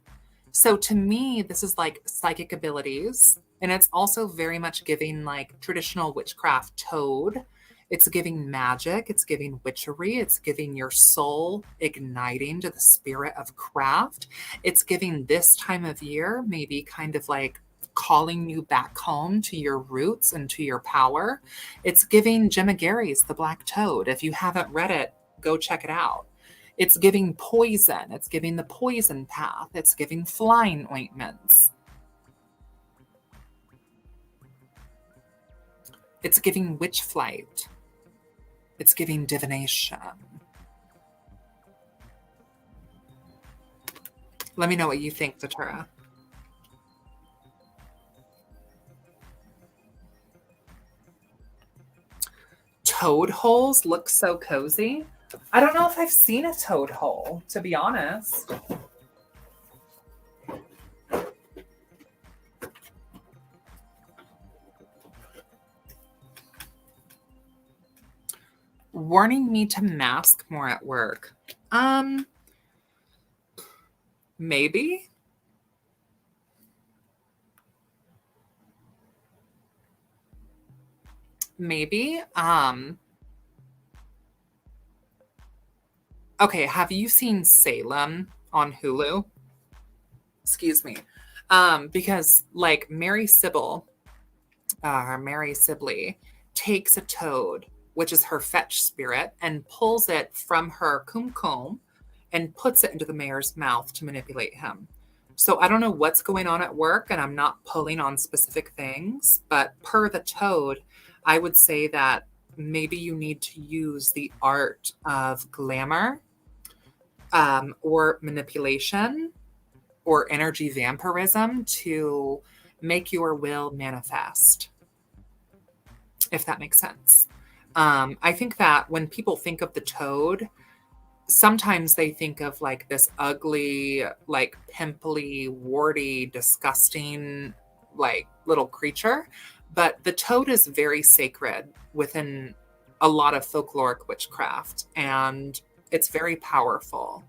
So to me, this is like psychic abilities. And it's also very much giving like traditional witchcraft toad. It's giving magic, it's giving witchery, it's giving your soul igniting to the spirit of craft. It's giving this time of year, maybe kind of like calling you back home to your roots and to your power. It's giving Gemma Gary's The Black Toad. If you haven't read it, go check it out. It's giving poison. It's giving the poison path. It's giving flying ointments. It's giving witchflight. It's giving divination. Let me know what you think, Datura. Toad holes look so cozy. I don't know if I've seen a toad hole, to be honest. Warning me to mask more at work. Maybe. Maybe. Okay, have you seen Salem on Hulu? Excuse me. Because like Mary Sibley takes a toad, which is her fetch spirit, and pulls it from her kumkum and puts it into the mayor's mouth to manipulate him. So I don't know what's going on at work, and I'm not pulling on specific things, but per the toad, I would say that maybe you need to use the art of glamour, or manipulation or energy vampirism to make your will manifest, if that makes sense. I think that when people think of the toad, sometimes they think of like this ugly, like pimply, warty, disgusting, like little creature. But the toad is very sacred within a lot of folkloric witchcraft, and it's very powerful.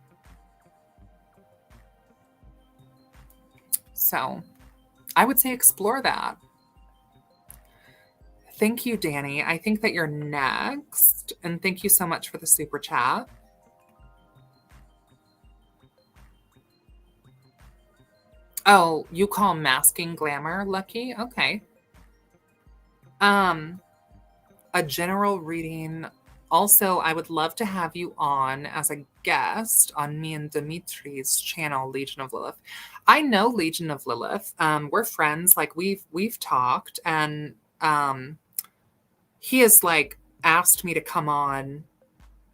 So I would say explore that. Thank you, Danny. I think that you're next. And thank you so much for the super chat. Oh, you call masking glamour lucky? Okay. A general reading. Also, I would love to have you on as a guest on me and Dimitri's channel, Legion of Lilith. I know Legion of Lilith. We're friends. Like we've talked, and he has like asked me to come on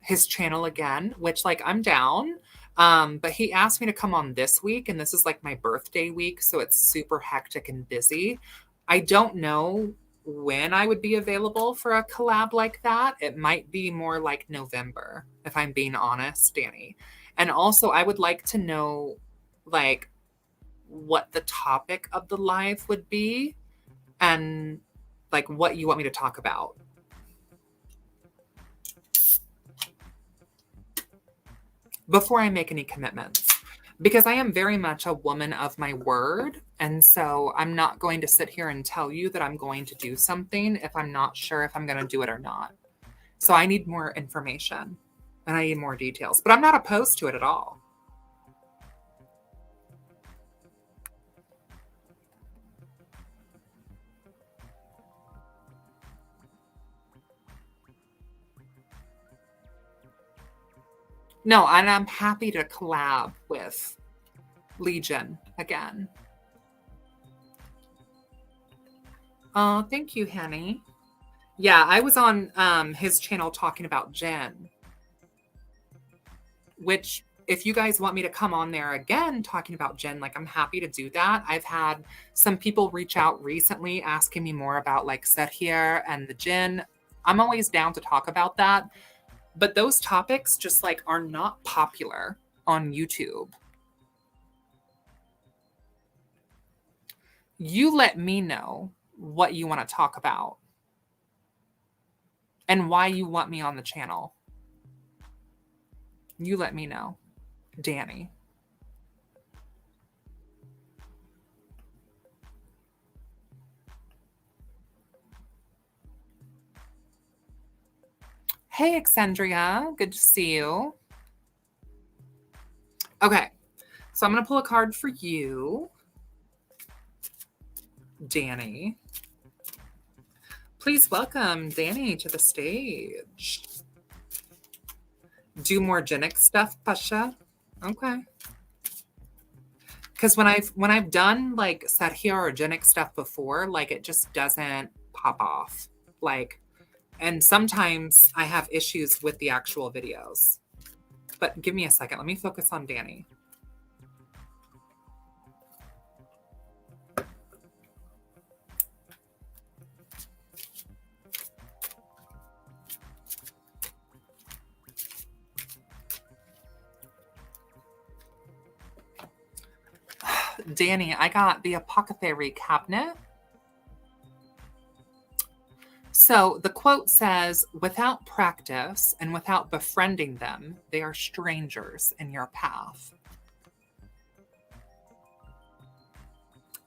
his channel again, which like I'm down. But he asked me to come on this week, and this is like my birthday week, so it's super hectic and busy. I don't know when I would be available for a collab like that. It might be more like November, if I'm being honest, Danny. And also, I would like to know like what the topic of the live would be and like what you want me to talk about. Before I make any commitments, because I am very much a woman of my word. And so I'm not going to sit here and tell you that I'm going to do something if I'm not sure if I'm going to do it or not. So I need more information and I need more details, but I'm not opposed to it at all. No, and I'm happy to collab with Legion again. Oh, thank you, Henny. Yeah, I was on his channel talking about Jen, which if you guys want me to come on there again talking about Jen, like I'm happy to do that. I've had some people reach out recently asking me more about like Sethir and the Jinn. I'm always down to talk about that. But those topics just like are not popular on YouTube. You let me know what you want to talk about and why you want me on the channel. You let me know. Danny. Hey, Exandria. Good to see you. Okay. So I'm going to pull a card for you, Danny. Please welcome Danny to the stage. Do more genic stuff, Pasha. Okay. Because when I've done like Sathya or genic stuff before, like it just doesn't pop off. Like, and sometimes I have issues with the actual videos. But give me a second. Let me focus on Danny. Danny, I got the apothecary cabinet. So the quote says, without practice and without befriending them, they are strangers in your path.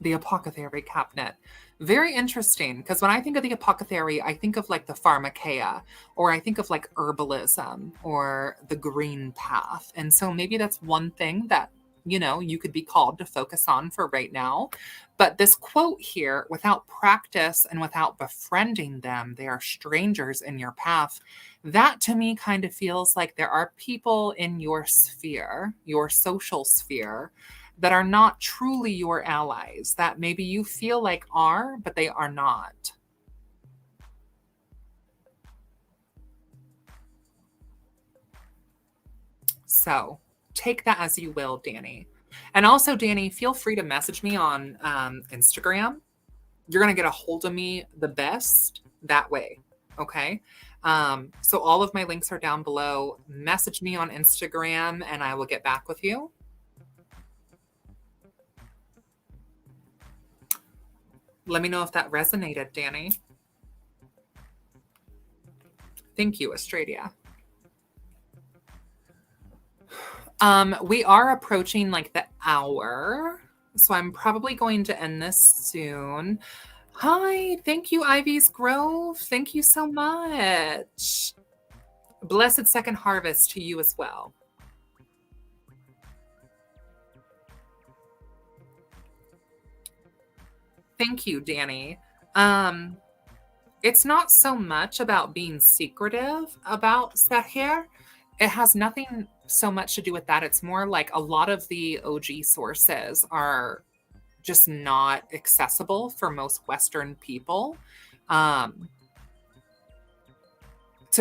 The apothecary cabinet. Very interesting, because when I think of the apothecary, I think of like the pharmakeia, or I think of like herbalism or the green path. And so maybe that's one thing that, you know, you could be called to focus on for right now. But this quote here, without practice and without befriending them, they are strangers in your path. That to me kind of feels like there are people in your sphere, your social sphere, that are not truly your allies, that maybe you feel like are, but they are not. So take that as you will, Danny. And also, Danny, feel free to message me on Instagram. You're going to get a hold of me the best that way. Okay. So all of my links are down below. Message me on Instagram and I will get back with you. Let me know if that resonated, Danny. Thank you, Australia. We are approaching like the hour, so I'm probably going to end this soon. Hi, thank you, Ivy's Grove. Thank you so much. Blessed second harvest to you as well. Thank you, Danny. It's not so much about being secretive about Sahir. It has nothing so much to do with that. It's more like a lot of the OG sources are just not accessible for most Western people to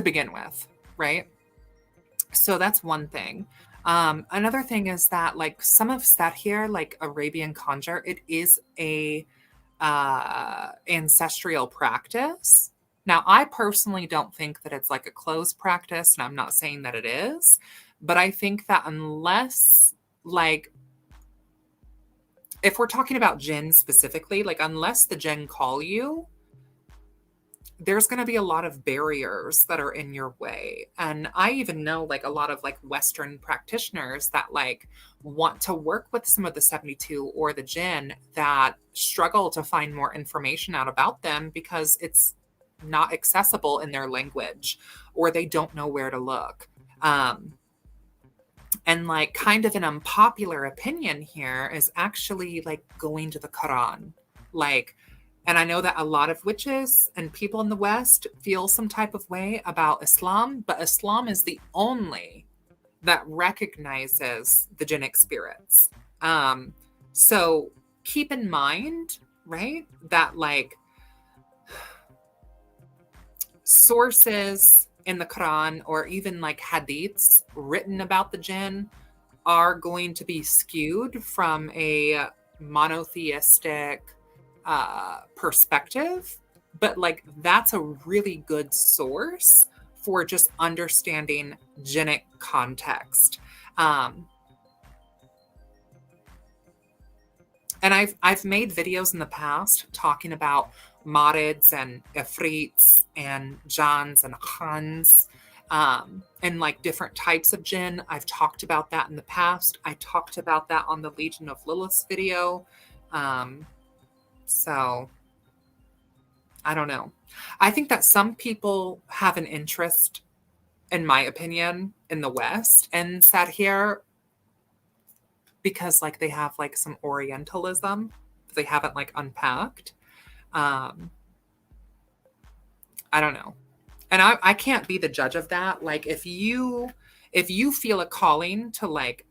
begin with, right? So that's one thing. Another thing is that like some of Sahir, like Arabian conjure, it is a ancestral practice. Now, I personally don't think that it's like a closed practice, and I'm not saying that it is, but I think that unless, like, if we're talking about Jinn specifically, like, unless the Jinn call you, there's going to be a lot of barriers that are in your way. And I even know like a lot of like Western practitioners that like want to work with some of the 72 or the Jinn that struggle to find more information out about them because it's not accessible in their language or they don't know where to look. And like kind of an unpopular opinion here is actually like going to the Quran. Like, and I know that a lot of witches and people in the West feel some type of way about Islam, but Islam is the only that recognizes the jinnic spirits. So keep in mind, right, that like sources in the Quran or even like hadiths written about the jinn are going to be skewed from a monotheistic perspective, but like that's a really good source for just understanding jinnic context. Um, and I've made videos in the past talking about marids and ifrits and jans and khans, and like different types of jinn. I've talked about that in the past. I talked about that on the Legion of Lilith video. So I don't know. I think that some people have an interest, in my opinion, in the West and sat here because like they have like some Orientalism that they haven't like unpacked. Um, I don't know. And I can't be the judge of that. Like if you feel a calling to like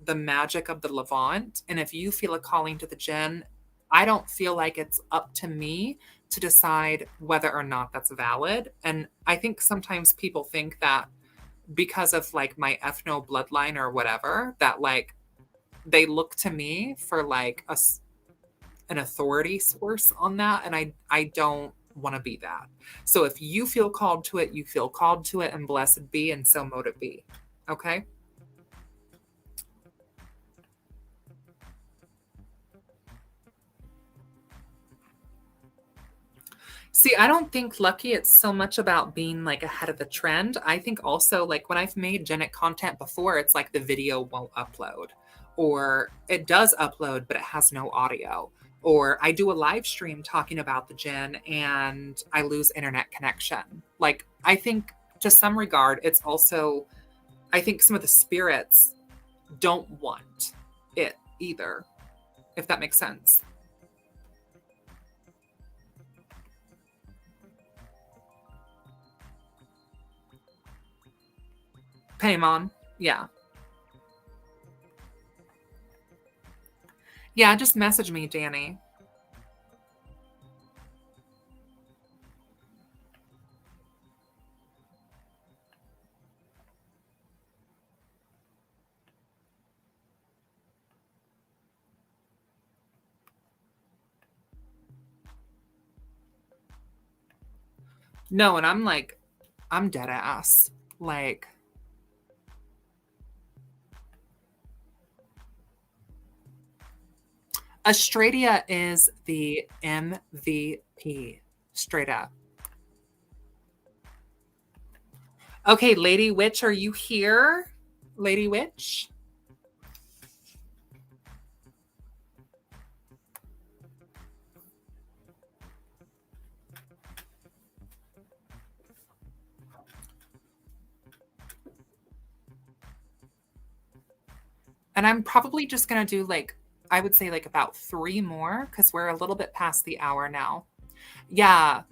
the magic of the Levant, and if you feel a calling to the jinn, I don't feel like it's up to me to decide whether or not that's valid. And I think sometimes people think that because of like my ethno bloodline or whatever, that like they look to me for like an authority source on that, and I don't want to be that. So if you feel called to it, you feel called to it, and blessed be, and so mote it be. Okay. See, I don't think, Lucky, it's so much about being like ahead of the trend. I think also like when I've made genic content before, it's like the video won't upload, or it does upload, but it has no audio. Or I do a live stream talking about the gin and I lose internet connection. Like, I think to some regard, it's also, I think some of the spirits don't want it either, if that makes sense. Paimon. Yeah. Yeah, just message me, Danny. No, and I'm like, I'm dead ass. Like, Australia is the MVP. Straight up. Okay, Lady Witch, are you here? Lady Witch? And I'm probably just going to do like, I would say like about 3 more because we're a little bit past the hour now. Yeah.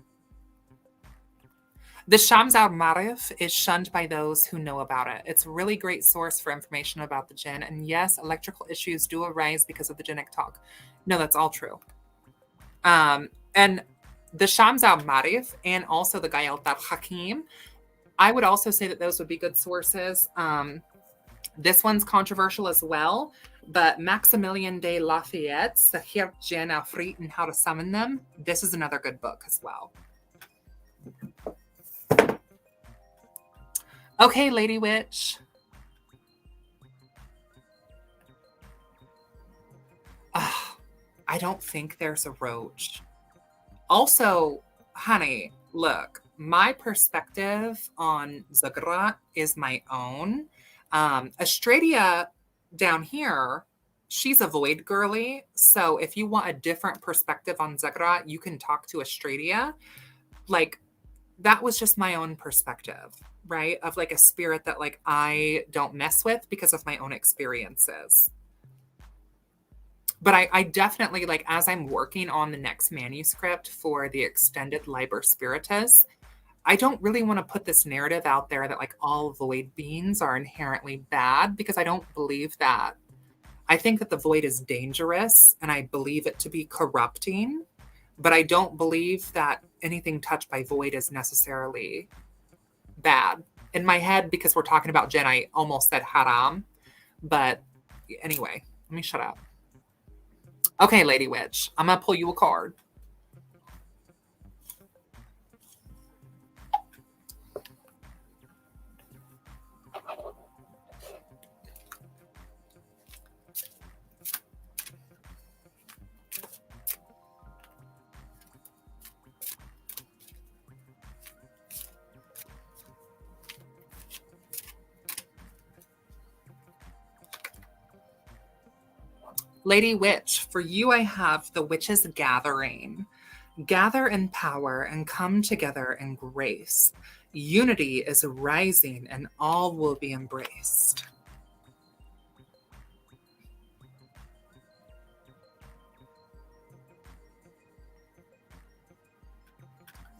The Shams al Marif is shunned by those who know about it. It's a really great source for information about the jinn. And yes, electrical issues do arise because of the jinnic talk. No, that's all true. And the Shams al Marif and also the Gayat al Hakim, I would also say that those would be good sources. This one's controversial as well, but Maximilien de Lafayette's Sahir Jinn Afrit and How to Summon Them, this is another good book as well. Okay, Lady Witch. I don't think there's a roach. Also, honey, look, my perspective on Zagrat is my own. Estradia down here, she's a void girly. So if you want a different perspective on Zagrat, you can talk to Estradia. Like, that was just my own perspective, right? Of like a spirit that like I don't mess with because of my own experiences. But I definitely, like, as I'm working on the next manuscript for the extended Liber Spiritus, I don't really want to put this narrative out there that like all void beings are inherently bad, because I don't believe that. I think that the void is dangerous and I believe it to be corrupting. But I don't believe that anything touched by void is necessarily bad. In my head, because we're talking about jinn, I almost said haram. But anyway, let me shut up. Okay, Lady Witch, I'm going to pull you a card. Lady Witch, for you I have the Witch's Gathering. Gather in power and come together in grace. Unity is rising and all will be embraced.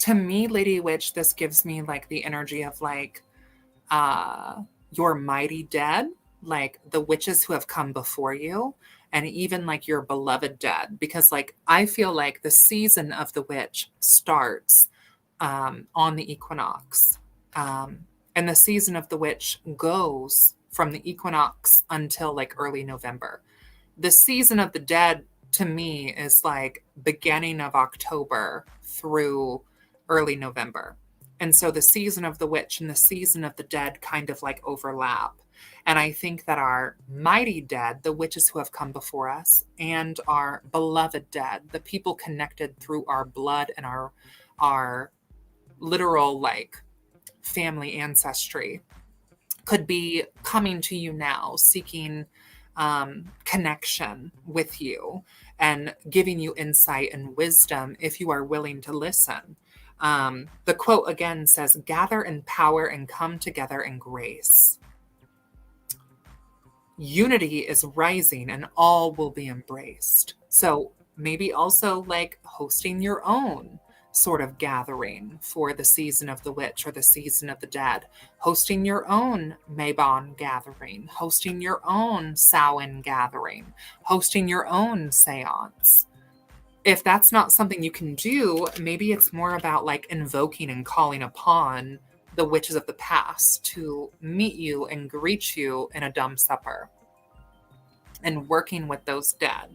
To me, Lady Witch, this gives me like the energy of like your mighty dead, like the witches who have come before you, and even like your beloved dead. Because like I feel like the season of the witch starts on the equinox. And the season of the witch goes from the equinox until like early November. The season of the dead to me is like beginning of October through early November. And so the season of the witch and the season of the dead kind of like overlap. And I think that our mighty dead, the witches who have come before us, and our beloved dead, the people connected through our blood and our literal like family ancestry, could be coming to you now, seeking connection with you and giving you insight and wisdom if you are willing to listen. The quote again says, gather in power and come together in grace. Unity is rising and all will be embraced. So maybe also like hosting your own sort of gathering for the season of the witch or the season of the dead, hosting your own Mabon gathering, hosting your own Samhain gathering, hosting your own seance. If that's not something you can do, maybe it's more about like invoking and calling upon the witches of the past to meet you and greet you in a dumb supper and working with those dead.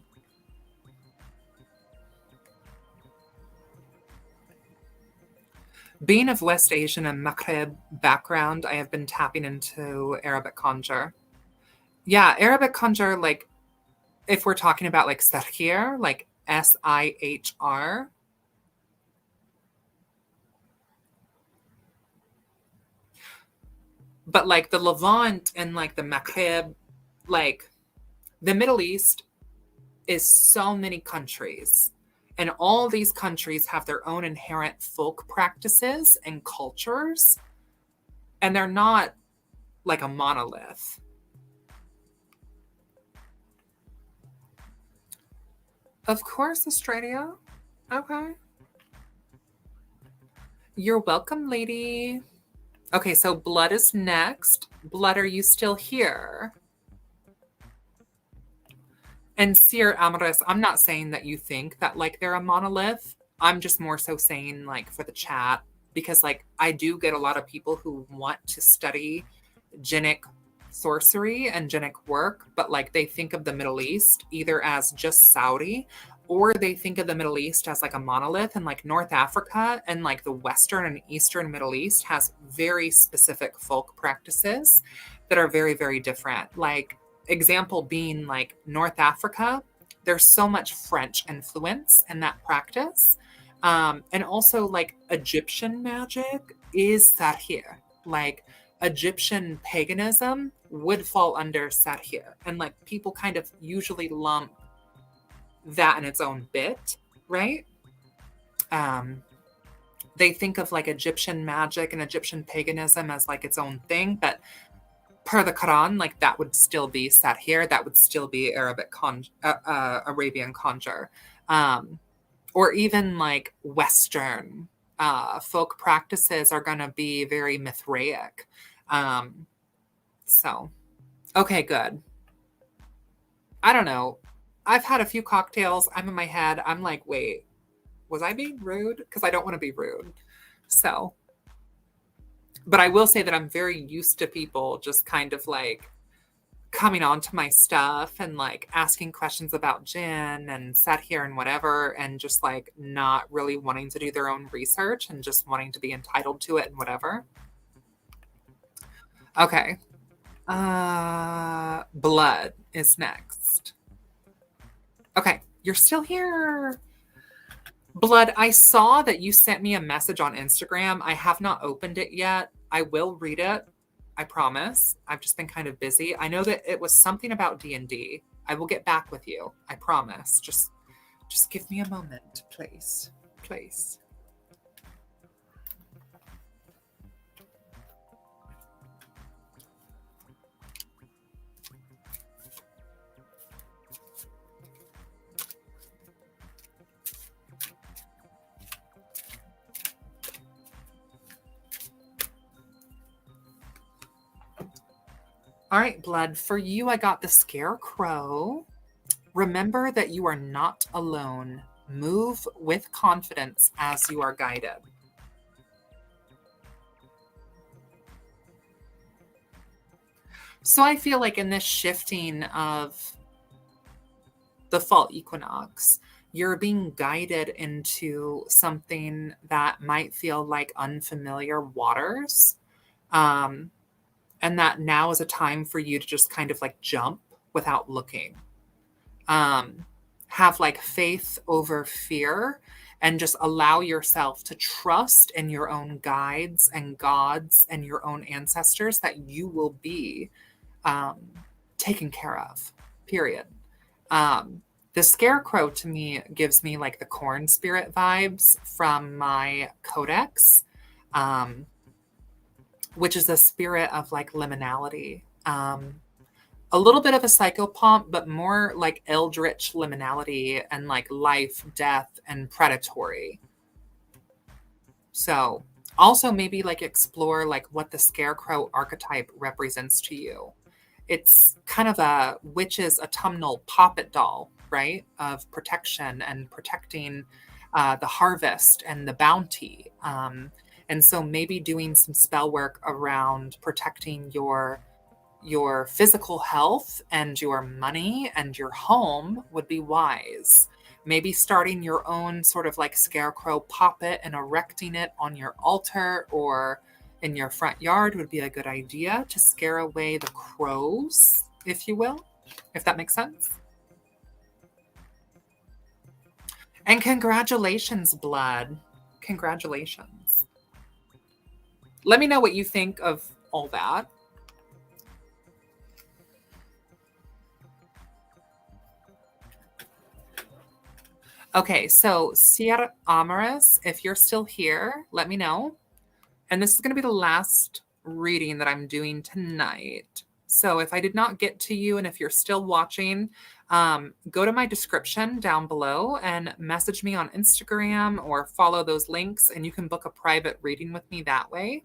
Being of West Asian and Maghreb background, I have been tapping into Arabic conjure. Yeah, Arabic conjure, like if we're talking about like Sahir, like Sihr. But like the Levant and like the Maghreb, like the Middle East is so many countries. And all these countries have their own inherent folk practices and cultures. And they're not like a monolith. Of course, Australia. Okay. You're welcome, lady. Okay, so Blood is next. Blood, are you still here? And Sir Amaris, I'm not saying that you think that like they're a monolith. I'm just more so saying like for the chat, because like I do get a lot of people who want to study jinnic sorcery and jinnic work, but like they think of the Middle East either as just Saudi or they think of the Middle East as like a monolith, and like North Africa and like the Western and Eastern Middle East has very specific folk practices that are very, very different. Like example being like North Africa, there's so much French influence in that practice. And also like Egyptian magic is Sahir. Like Egyptian paganism would fall under Sahir. And like people kind of usually lump that in its own bit, right? They think of like Egyptian magic and Egyptian paganism as like its own thing, but per the Quran, like that would still be Sahir, that would still be Arabian conjure. Or even like Western folk practices are going to be very Mithraic. So, okay, good. I don't know. I've had a few cocktails. I'm in my head. I'm like, wait, Was I being rude? Because I don't want to be rude. So, but I will say that I'm very used to people just kind of like coming on to my stuff and like asking questions about gin and sat here and whatever, and just like not really wanting to do their own research and just wanting to be entitled to it and whatever. Okay. Blood is next. Okay, you're still here. Blood, I saw that you sent me a message on Instagram. I have not opened it yet. I will read it. I promise. I've just been kind of busy. I know that it was something about D&D. I will get back with you. I promise. Just give me a moment, please. Please. All right, Blood, for you, I got the Scarecrow. Remember that you are not alone. Move with confidence as you are guided. So I feel like in this shifting of the fall equinox, you're being guided into something that might feel like unfamiliar waters. And that now is a time for you to just kind of like jump without looking. Have like faith over fear and just allow yourself to trust in your own guides and gods and your own ancestors that you will be taken care of, period. The Scarecrow to me gives me like the corn spirit vibes from my codex. Which is a spirit of like liminality. A little bit of a psychopomp, but more like eldritch liminality and like life, death, and predatory. So also maybe like explore like what the Scarecrow archetype represents to you. It's kind of a witch's autumnal poppet doll, right? Of protection and protecting the harvest and the bounty. And so maybe doing some spell work around protecting your physical health and your money and your home would be wise. Maybe starting your own sort of like Scarecrow poppet and erecting it on your altar or in your front yard would be a good idea to scare away the crows, if you will, if that makes sense. And congratulations, Blood. Congratulations. Let me know what you think of all that. Okay, so Sierra Amaris, if you're still here, let me know. And this is going to be the last reading that I'm doing tonight. So if I did not get to you and if you're still watching, go to my description down below and message me on Instagram or follow those links and you can book a private reading with me that way.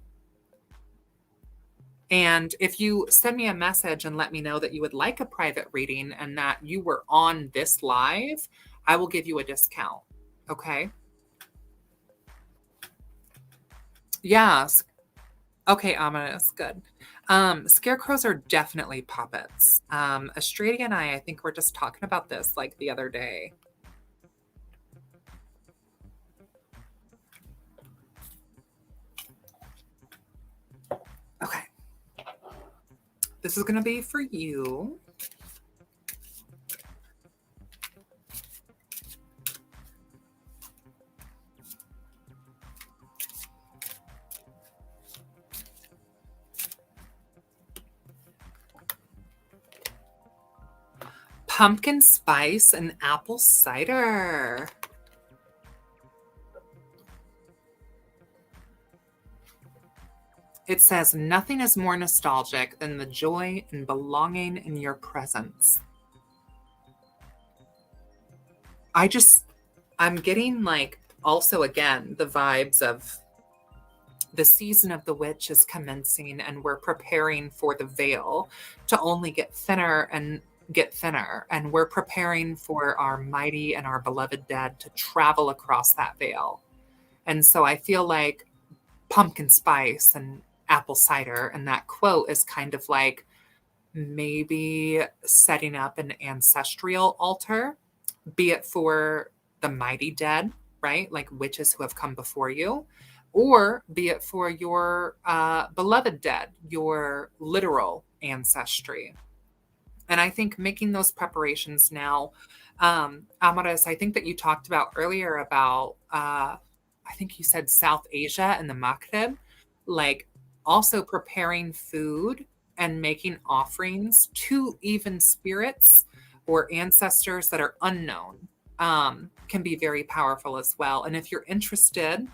And if you send me a message and let me know that you would like a private reading and that you were on this live, I will give you a discount. Okay. Yes. Okay, ominous. Good. Scarecrows are definitely puppets. Estrady and I think we're just talking about this like the other day. Okay. This is going to be for you. Pumpkin spice and apple cider. It says, nothing is more nostalgic than the joy and belonging in your presence. I'm getting like also again the vibes of the season of the witch is commencing and we're preparing for the veil to only get thinner and get thinner, and we're preparing for our mighty and our beloved dead to travel across that veil. And so I feel like pumpkin spice and apple cider and that quote is kind of like maybe setting up an ancestral altar, be it for the mighty dead, right? Like witches who have come before you, or be it for your beloved dead, your literal ancestry. And I think making those preparations now, Amaris, I think that you talked about earlier about, I think you said South Asia and the Maghreb, like also preparing food and making offerings to even spirits or ancestors that are unknown can be very powerful as well. And if you're interested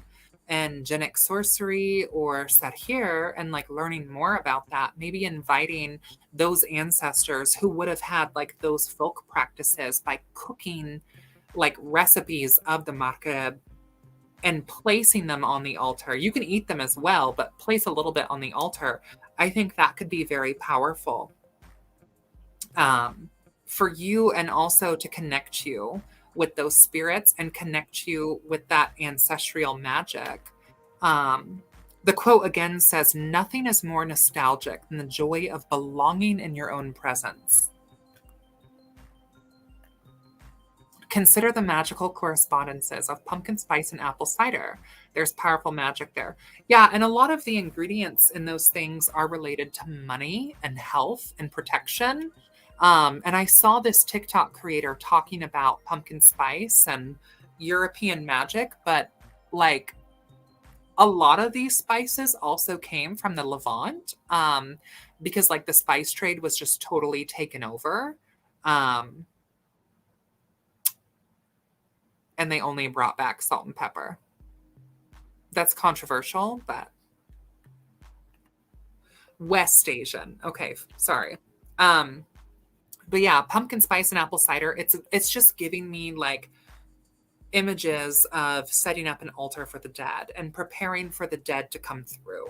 in genic sorcery or Sathir and like learning more about that, maybe inviting those ancestors who would have had like those folk practices by cooking like recipes of the Maghreb and placing them on the altar. You can eat them as well, but place a little bit on the altar. I think that could be very powerful for you, and also to connect you with those spirits and connect you with that ancestral magic. The quote again says, "Nothing is more nostalgic than the joy of belonging in your own presence." Consider the magical correspondences of pumpkin spice and apple cider. There's powerful magic there. Yeah, and a lot of the ingredients in those things are related to money and health and protection. And I saw this TikTok creator talking about pumpkin spice and European magic, but like a lot of these spices also came from the Levant, because like the spice trade was just totally taken over. Um, and they only brought back salt and pepper. That's controversial, but West Asian. Okay, sorry. But yeah, pumpkin spice and apple cider, it's just giving me like images of setting up an altar for the dead and preparing for the dead to come through.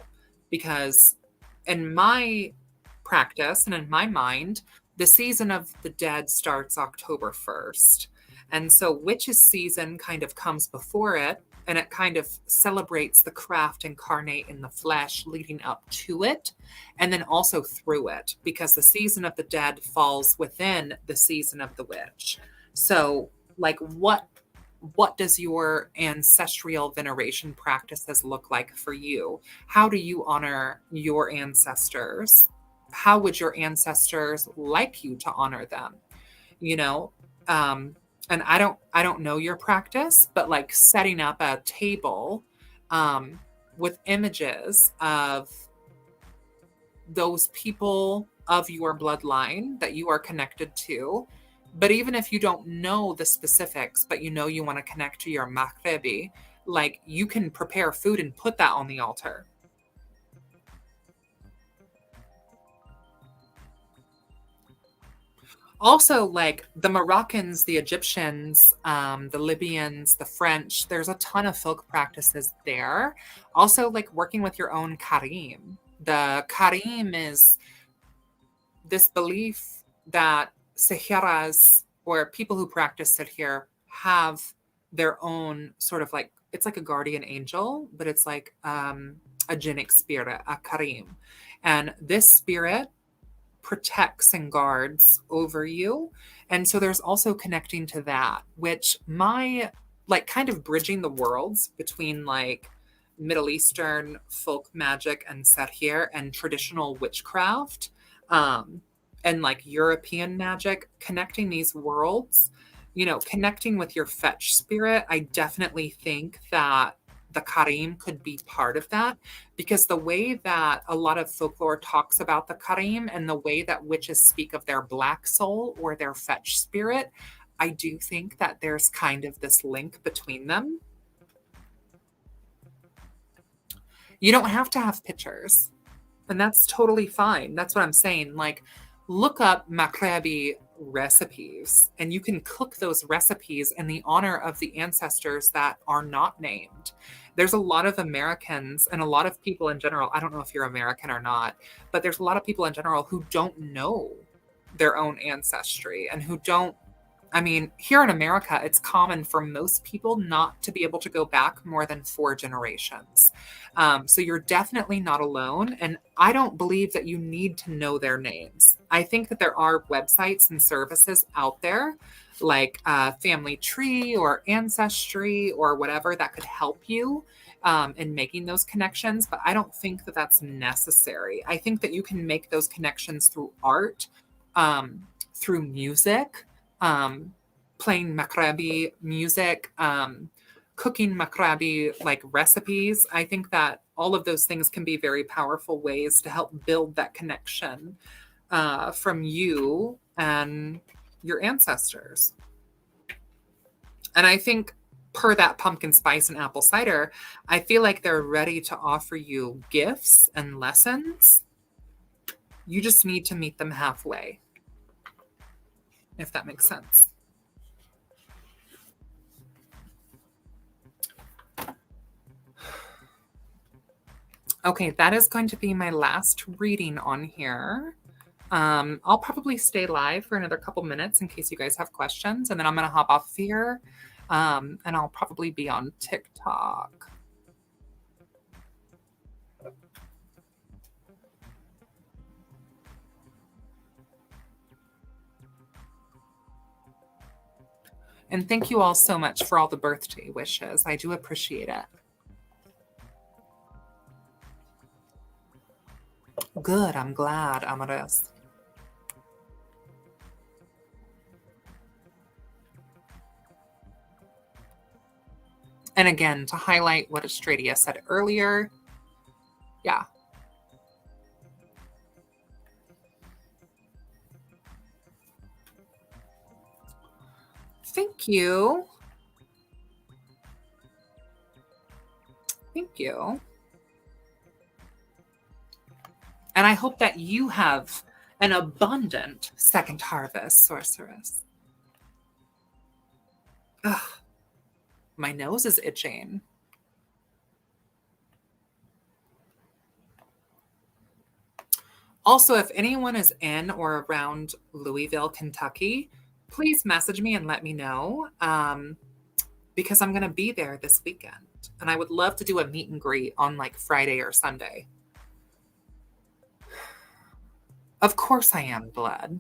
Because in my practice and in my mind, the season of the dead starts October 1st. And so witch's season kind of comes before it, and it kind of celebrates the craft incarnate in the flesh leading up to it, and then also through it, because the season of the dead falls within the season of the witch. So like what does your ancestral veneration practices look like for you? How do you honor your ancestors? How would your ancestors like you to honor them? You know, and I don't know your practice, but like setting up a table with images of those people of your bloodline that you are connected to. But even if you don't know the specifics, but you know you want to connect to your Maghrebi, like you can prepare food and put that on the altar. Also, like the Moroccans, the Egyptians, the Libyans, the French, there's a ton of folk practices there. Also, like working with your own Karim. The Karim is this belief that Sehiras, or people who practice it here, have their own sort of like, it's like a guardian angel, but it's like a jinnic spirit, a Karim. And this spirit protects and guards over you. And so there's also connecting to that, which my like kind of bridging the worlds between like Middle Eastern folk magic and Sahir and traditional witchcraft, and like European magic, connecting these worlds, you know, connecting with your fetch spirit. I definitely think that the Karim could be part of that, because the way that a lot of folklore talks about the Karim and the way that witches speak of their black soul or their fetch spirit, I do think that there's kind of this link between them. You don't have to have pictures, and that's totally fine. That's what I'm saying. Like, look up Maghrebi recipes, and you can cook those recipes in the honor of the ancestors that are not named. There's a lot of Americans and a lot of people in general. I don't know if you're American or not, but there's a lot of people in general who don't know their own ancestry and who don't. I mean, here in America, it's common for most people not to be able to go back more than 4 generations. So you're definitely not alone. And I don't believe that you need to know their names. I think that there are websites and services out there like Family Tree or Ancestry or whatever that could help you in making those connections. But I don't think that that's necessary. I think that you can make those connections through art, through music, um, playing Maghrebi music, cooking Maghrebi like recipes. I think that all of those things can be very powerful ways to help build that connection from you and your ancestors. And I think per that pumpkin spice and apple cider, I feel like they're ready to offer you gifts and lessons. You just need to meet them halfway, if that makes sense. Okay, that is going to be my last reading on here. I'll probably stay live for another couple minutes in case you guys have questions, and then I'm going to hop off here, and I'll probably be on TikTok. And thank you all so much for all the birthday wishes. I do appreciate it. Good, I'm glad, Amaris. And again, to highlight what Estradia said earlier, yeah. Thank you. Thank you. And I hope that you have an abundant second harvest, sorceress. Ugh, my nose is itching. Also, if anyone is in or around Louisville, Kentucky, please message me and let me know because I'm going to be there this weekend. And I would love to do a meet and greet on like Friday or Sunday. Of course I am, Blood.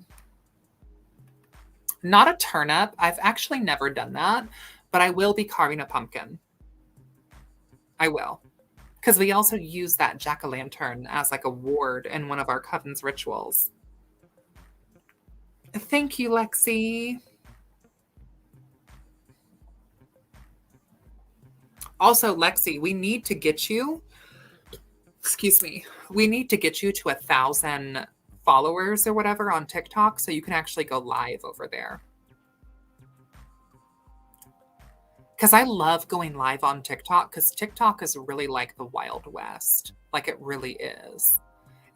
Not a turnip. I've actually never done that, but I will be carving a pumpkin. I will. Because we also use that jack-o'-lantern as like a ward in one of our Coven's rituals. Thank you, Lexi. Also, Lexi, we need to get you, excuse me, we need to get you to 1,000 followers or whatever on TikTok so you can actually go live over there. Because I love going live on TikTok because TikTok is really like the Wild West. Like it really is.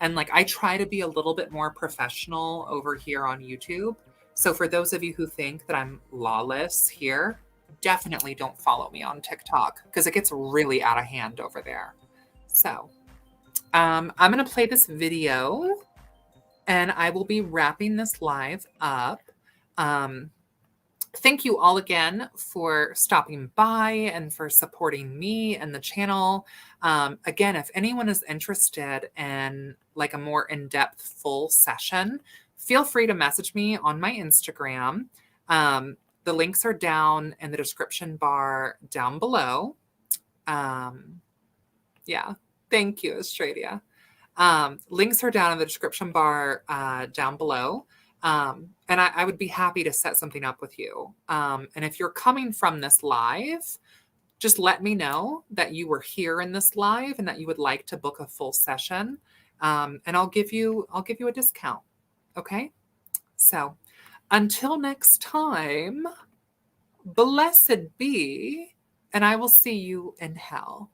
And like I try to be a little bit more professional over here on YouTube. So for those of you who think that I'm lawless here, definitely don't follow me on TikTok because it gets really out of hand over there. So I'm going to play this video and I will be wrapping this live up. Thank you all again for stopping by and for supporting me and the channel. Again, if anyone is interested in like a more in-depth full session, feel free to message me on my Instagram. The links are down in the description bar down below. Yeah, thank you, Australia. Links are down in the description bar down below. And I would be happy to set something up with you. And if you're coming from this live, just let me know that you were here in this live and that you would like to book a full session. And I'll give you a discount. Okay. So until next time, blessed be, and I will see you in hell.